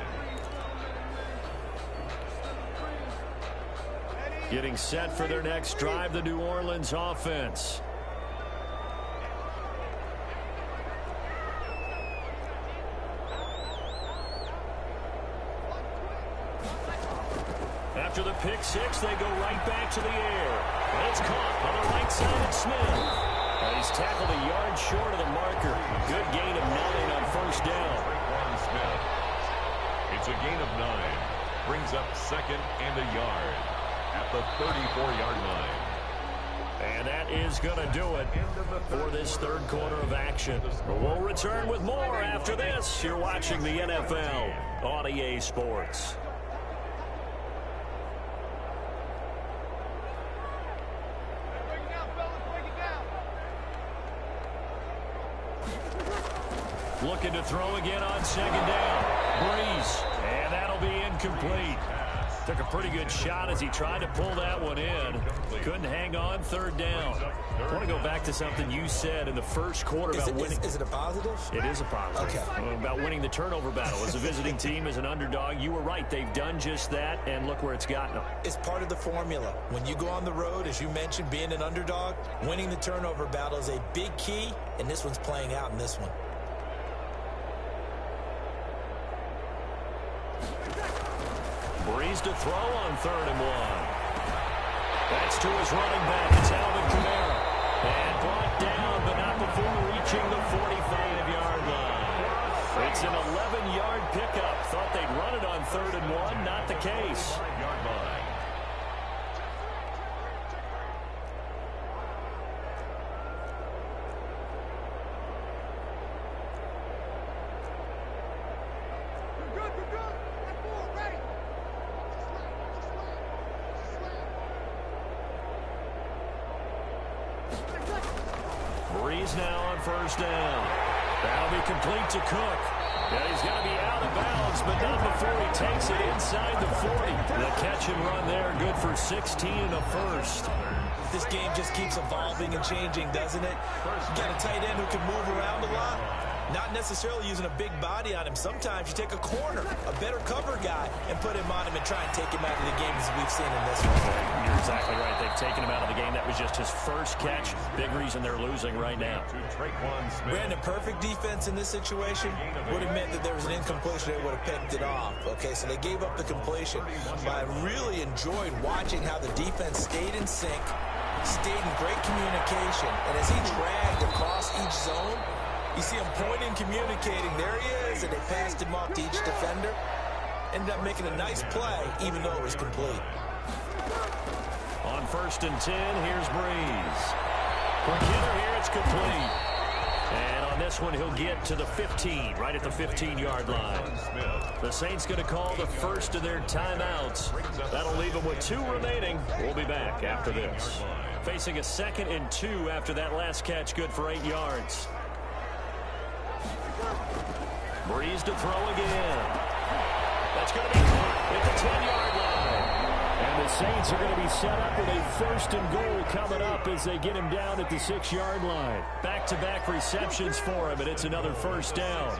Speaker 6: Getting set for their next drive, the New Orleans offense. After the pick 6, they go right back to the air. And it's caught on the right side of Smith. And he's tackled a yard short of the marker. Good gain of 9 on 1st down.
Speaker 8: Smith. It's a gain of 9. Brings up 2nd and a yard at the 34-yard line.
Speaker 6: And that is going to do it for this 3rd quarter of action. We'll return with more after this. You're watching the NFL on EA Sports. Looking to throw again on 2nd down. Breeze, and that'll be incomplete. Took a pretty good shot as he tried to pull that one in. Couldn't hang on, third down. I want to go back to something you said in the first quarter about winning.
Speaker 7: Is it a positive?
Speaker 6: It is a positive.
Speaker 7: Okay.
Speaker 6: About winning the turnover battle. As a visiting team, as an underdog, you were right. They've done just that, and look where it's gotten them.
Speaker 7: It's part of the formula. When you go on the road, as you mentioned, being an underdog, winning the turnover battle is a big key, and this one's playing out in this one.
Speaker 6: Breeze to throw on 3rd and 1. That's to his running back. It's Alvin Kamara. And brought down, but not before reaching the 45-yard line. It's an 11-yard pickup. Thought they'd run it on 3rd and 1. Not the case. Breeze now on 1st down. That'll be complete to Cook. And he's going to be out of bounds, but not before he takes it inside the 40. The catch and run there, good for 16 and a first.
Speaker 7: This game just keeps evolving and changing, doesn't it? You got a tight end who can move around a lot. Not necessarily using a big body on him. Sometimes you take a corner, a better cover guy, and put him on him and try and take him out of the game as we've seen in this one.
Speaker 6: You're exactly right. They've taken him out of the game. That was just his first catch. Big reason they're losing right now.
Speaker 7: Brandon, perfect defense in this situation would have meant that there was an incompletion. They would have picked it off. Okay, so they gave up the completion. But I really enjoyed watching how the defense stayed in sync, stayed in great communication, and as he dragged across each zone, you see him pointing, communicating. There he is, and they passed him off to each defender. Ended up making a nice play, even though it was complete.
Speaker 6: On 1st and 10, here's Breeze. For Kidder here, it's complete. And on this one, he'll get to the 15, right at the 15-yard line. The Saints going to call the first of their timeouts. That'll leave them with 2 remaining. We'll be back after this. Facing a 2nd and 2 after that last catch, good for 8 yards. Breeze to throw again. That's going to be caught at the 10-yard line. And the Saints are going to be set up with a 1st and goal coming up as they get him down at the 6-yard line. Back-to-back receptions for him, and it's another 1st down.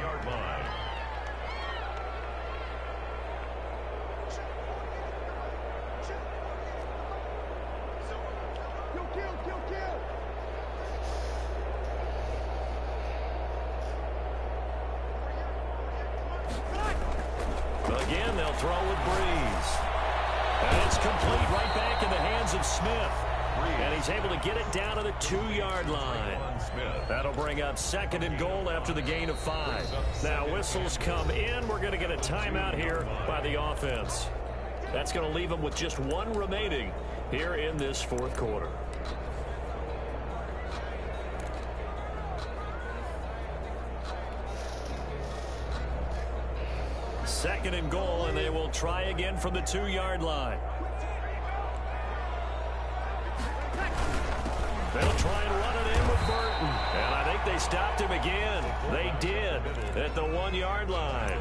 Speaker 6: Again, they'll throw with Breeze. And it's complete right back in the hands of Smith. And he's able to get it down to the 2-yard line. That'll bring up 2nd and goal after the gain of 5. Now whistles come in. We're going to get a timeout here by the offense. That's going to leave them with just 1 remaining here in this 4th quarter. Second and goal, and they will try again from the 2-yard line. They'll try and run it in with Burton. And I think they stopped him again. They did at the 1-yard line.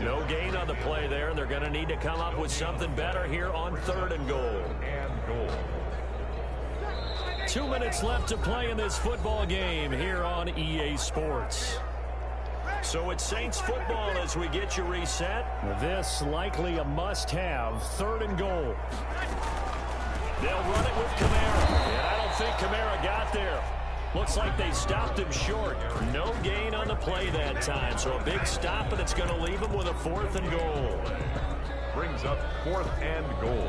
Speaker 6: No gain on the play there, and they're going to need to come up with something better here on 3rd and goal. 2 minutes left to play in this football game here on EA Sports. So it's Saints football as we get you reset. This likely a must-have. 3rd and goal. They'll run it with Kamara. And I don't think Kamara got there. Looks like they stopped him short. No gain on the play that time. So a big stop, and it's going to leave them with a 4th and goal.
Speaker 8: Brings up 4th and goal.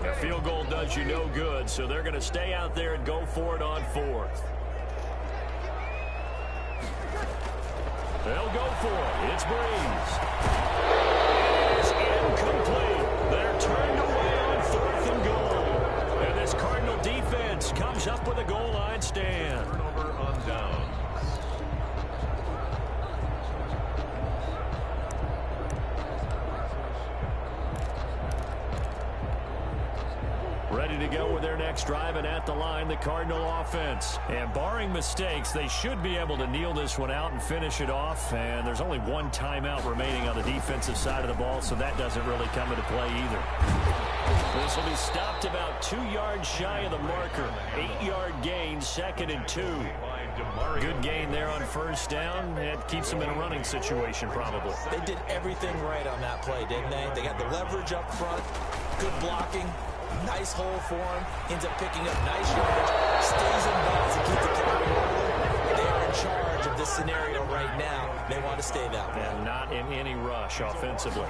Speaker 6: A field goal does you no good, so they're going to stay out there and go for it on 4th. They'll go for it. It's Breeze. It's incomplete. They're turned away on 4th and goal. And this Cardinal defense comes up with a goal line stand.
Speaker 8: Turnover on downs.
Speaker 6: Ready to go with their next drive, and at the line, the Cardinal offense. And barring mistakes, they should be able to kneel this one out and finish it off. And there's only one timeout remaining on the defensive side of the ball, so that doesn't really come into play either. This will be stopped about 2 yards shy of the marker. 8-yard gain, 2nd and 2. Good gain there on first down. It keeps them in a running situation, probably.
Speaker 7: They did everything right on that play, didn't they? They got the leverage up front, good blocking, nice hole for him, ends up picking up nice yardage, stays in bounds to keep the clock rolling. They're in charge of this scenario right now. They want to stay that way.
Speaker 6: And not in any rush offensively.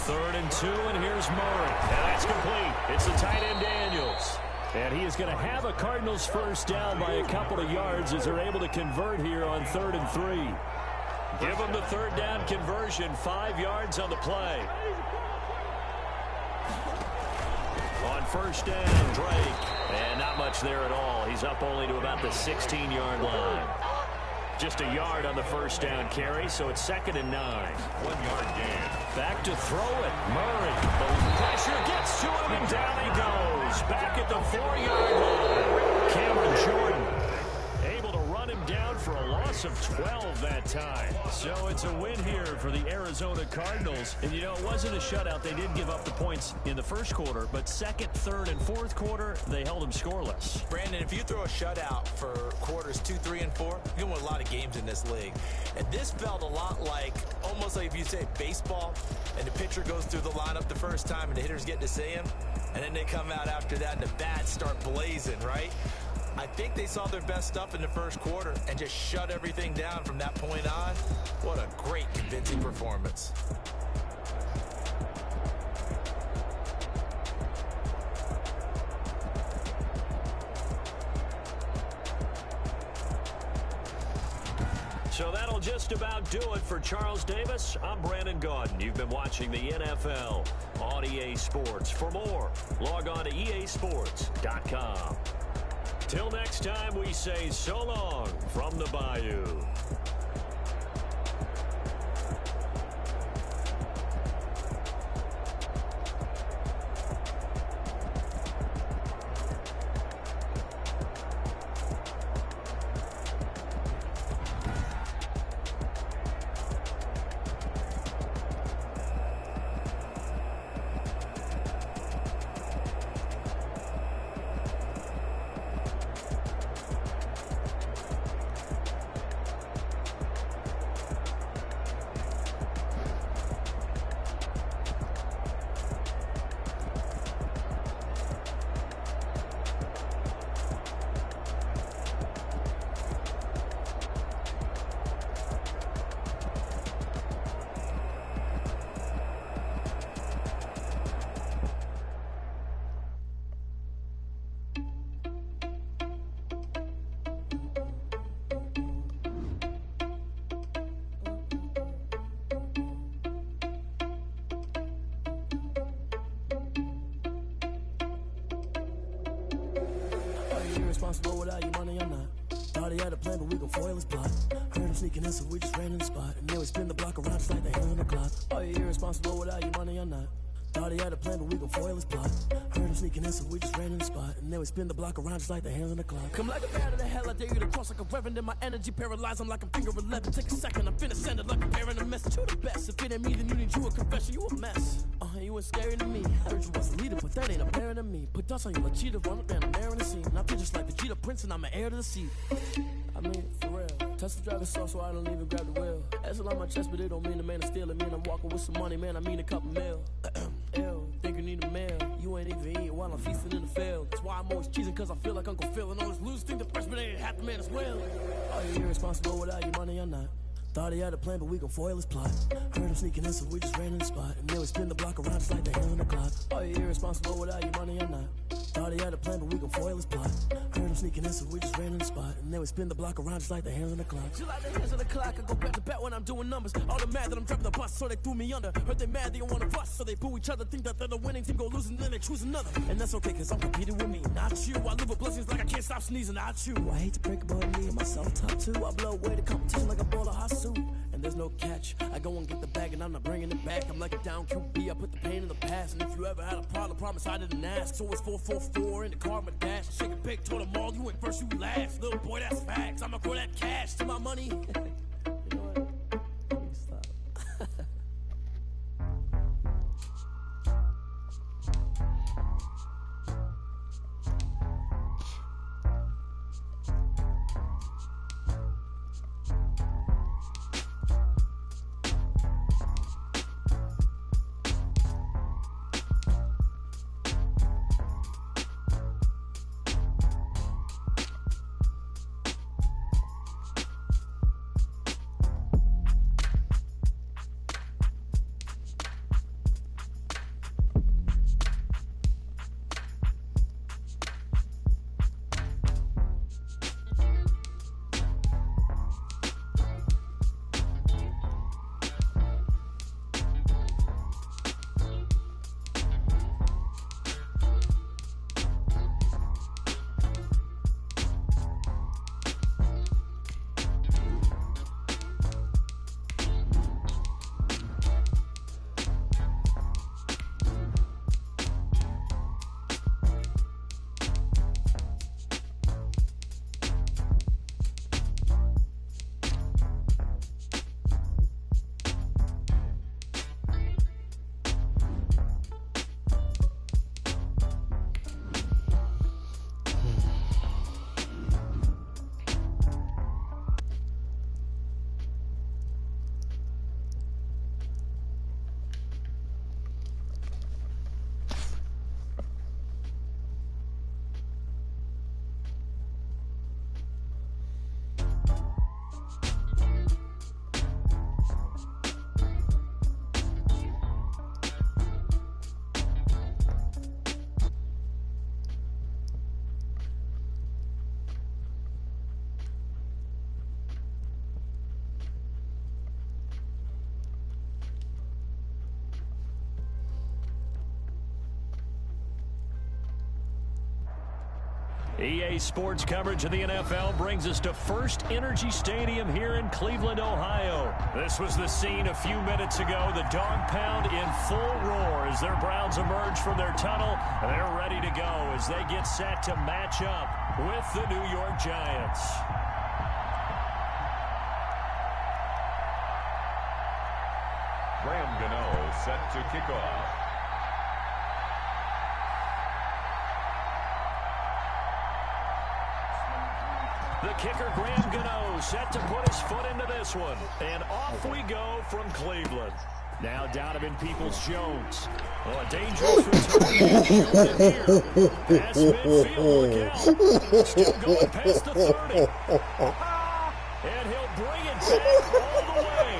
Speaker 6: 3rd and 2, and here's Murray. And that's complete. It's the tight end Daniels. And he is going to have a Cardinals first down by a couple of yards as they're able to convert here on 3rd and 3. Give them the 3rd down conversion, 5 yards on the play. On first down, Drake. And not much there at all. He's up only to about the 16-yard line. Just a yard on the first down carry, so it's 2nd and 9.
Speaker 8: 1-yard gain.
Speaker 6: Back to throw it. Murray. The pressure gets to him, and down he goes. Back at the 4-yard line. Cameron Jordan able to run him down for a loss of 12 that time. So it's a win here for the Arizona Cardinals. And, you know, it wasn't a shutout. They did give up the points in the first quarter, but 2nd, 3rd, and 4th quarter, they held them scoreless.
Speaker 7: Brandon, if you throw a shutout for quarters 2, 3, and 4, you win a lot of games in this league. And this felt a lot like, almost like if you say baseball, and the pitcher goes through the lineup the first time and the hitters get to see him, and then they come out after that and the bats start blazing, right? I think they saw their best stuff in the first quarter and just shut everything down from that point on. What a great, convincing performance.
Speaker 6: So that'll just about do it for Charles Davis. I'm Brandon Gaudin. You've been watching the NFL on EA Sports. For more, log on to easports.com. Till next time, we say so long from the Bayou.
Speaker 9: Irresponsible without your money, I'm not. Thought he had a plan, but we gon' foil his plot. Heard him sneaking in, so we just ran in the spot. And then we spin the block around just like the hand on the clock. Are you irresponsible without your money, I'm not. Thought he had a plan, but we gon' foil his plot. Heard him sneaking in, so we just ran in the spot. And then we spin the block around just like the hands on the clock. Come like a bat of the hell, I dare you to cross like a reverend. In my energy paralyzed, I'm like a finger 11. Take a second, I'm finna send it like a parent a message. You the best, if it ain't me, then you need you a confession. You a mess. You ain't scary to me. Heard you was a leader, but that ain't apparent to me. Put dust on you like cheetah, run up down the air in the scene. I feel just like the Jeter Prince, and I'm an heir to the seat. I mean, for real. Touch the driver's sauce, so I don't even grab the wheel. That's on my chest, but it don't mean the man is stealing. Mean I'm walking with some money, man. I mean a couple mil. Ew, think you need a meal. You ain't even eating while I'm feasting in the field. That's why I'm always cheesing, cause I feel like Uncle Phil. And always lose, think the freshman ain't half the man as well. Are you irresponsible without your money or not? Thought he had a plan, but we gon' foil his plot. Heard him sneaking in, so we just ran in the spot. And then we spin the block around just like the hands on the clock. Are you irresponsible without your money or not? Thought he had a plan, but we gon' foil his plot. Heard him sneaking in, so we just ran in the spot. And then we spin the block around just like the hands on the clock. Just like the hands on the clock, I go back to back when I'm doing numbers. All the mad that I'm driving the bus, so they threw me under. Heard they mad, they don't wanna bust, so they boo each other. Think that they're the winning team, go losing, then they choose another. And that's okay, cause I'm competing with me, not you. I live with blessings like I can't stop sneezing, not you. I hate to break it, but me and myself top two. I blow away the competition like a bowl of hot soup. And there's no catch, I go and get the back. flag and I'm not bringing it back. I'm like a down QB, I put the pain in the past. And if you ever had a problem, promise I didn't ask. So it's 444 in the car, my dash. I shake a big, told them all, you ain't first, you last. Little boy, that's facts. I'ma grow that cash to my money. You know what? Let me stop.
Speaker 6: EA Sports coverage of the NFL brings us to First Energy Stadium here in Cleveland, Ohio. This was the scene a few minutes ago. The dog pound in full roar as their Browns emerge from their tunnel. They're ready to go as they get set to match up with the New York Giants.
Speaker 8: Graham Gano set to kick off.
Speaker 6: The kicker, Graham Gano, set to put his foot into this one. And off we go from Cleveland. Now Donovan Peoples-Jones. Oh, a dangerous return. Here. That's midfield. Look out. Still going past the 30. And he'll bring it back all the way.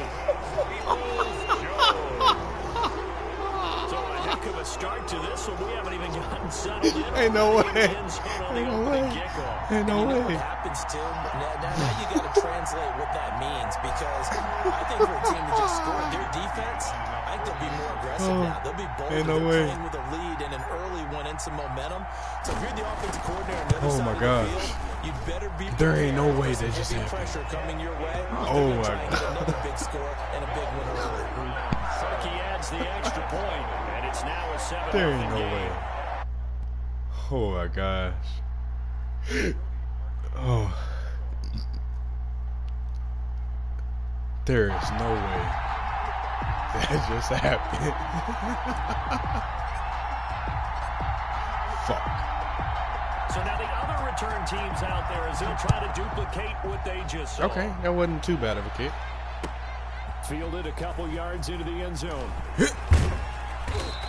Speaker 6: So a heck of a start to this one. We haven't even gotten settled in.
Speaker 3: Ain't no way. Ain't no way. Ain't no way.
Speaker 7: What happens, Tim? Now you got to translate what that means, because I think for a team to just score their defense, I think they'll be more aggressive now. They'll be bold.
Speaker 3: Ain't no
Speaker 7: They're
Speaker 3: way.
Speaker 7: playing with a lead and an early one and some momentum. So if you're the offensive coordinator on the other
Speaker 3: Oh
Speaker 7: side
Speaker 3: my
Speaker 7: of the
Speaker 3: gosh.
Speaker 7: field, you better be
Speaker 3: There ain't no
Speaker 7: prepared
Speaker 3: way
Speaker 7: for
Speaker 3: they
Speaker 7: some
Speaker 3: just
Speaker 7: heavy
Speaker 3: happened.
Speaker 7: pressure coming your way.
Speaker 3: Oh my
Speaker 7: Try and get another big score and a big one early.
Speaker 6: He adds the extra point, and it's now a 7-0
Speaker 3: There ain't no
Speaker 6: game.
Speaker 3: way. Oh my gosh. Oh. There is no way that just happened. Fuck.
Speaker 6: So now the other return teams out there as they'll try to duplicate what they just saw.
Speaker 3: Okay, that wasn't too bad of a kick.
Speaker 6: Fielded a couple yards into the end zone.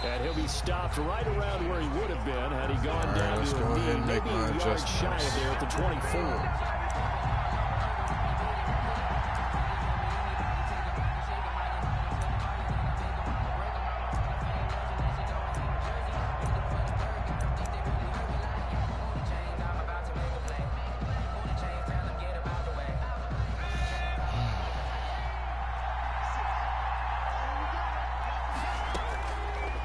Speaker 6: And he'll be stopped right around where he would have been had he gone
Speaker 3: All right,
Speaker 6: down
Speaker 3: let's
Speaker 6: to
Speaker 3: go
Speaker 6: a knee,
Speaker 3: ahead and make
Speaker 6: maybe
Speaker 3: my
Speaker 6: a yard shy
Speaker 3: adjustments.
Speaker 6: of there at the 24.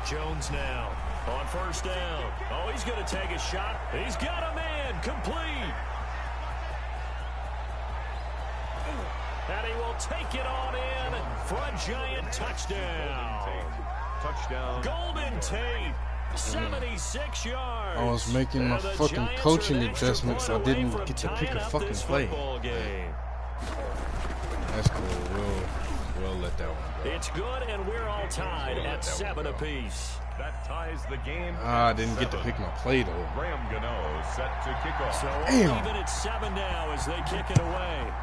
Speaker 6: Jones now on first down. Oh, he's going to take a shot. He's got a man complete. And he will take it on in for a giant touchdown.
Speaker 8: Touchdown.
Speaker 6: Golden Tate, 76 yards.
Speaker 3: I was making my fucking coaching adjustments. I didn't get to pick a fucking play. That's cool. We'll let that one go.
Speaker 6: It's good, and we're all tied at 7 apiece.
Speaker 8: That ties the game.
Speaker 3: I didn't get to pick my play though.
Speaker 8: Graham Gano set to kick off.
Speaker 6: So
Speaker 3: damn.
Speaker 6: even at 7 now as they kick it away.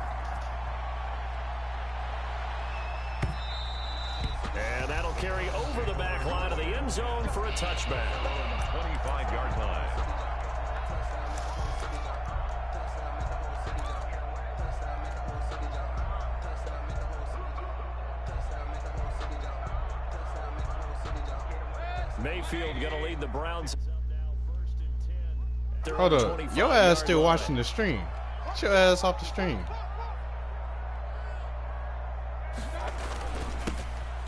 Speaker 6: And that'll carry over the back line of the end zone for a touchback.
Speaker 8: 25-yard line.
Speaker 6: Mayfield going to lead the Browns.
Speaker 3: Hold up. Your ass still watching the stream. Get your ass off the stream.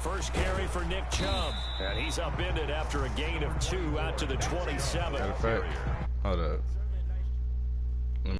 Speaker 6: First carry for Nick Chubb. And he's upended after a gain of 2 out to the 27.
Speaker 3: Matter of fact, hold up.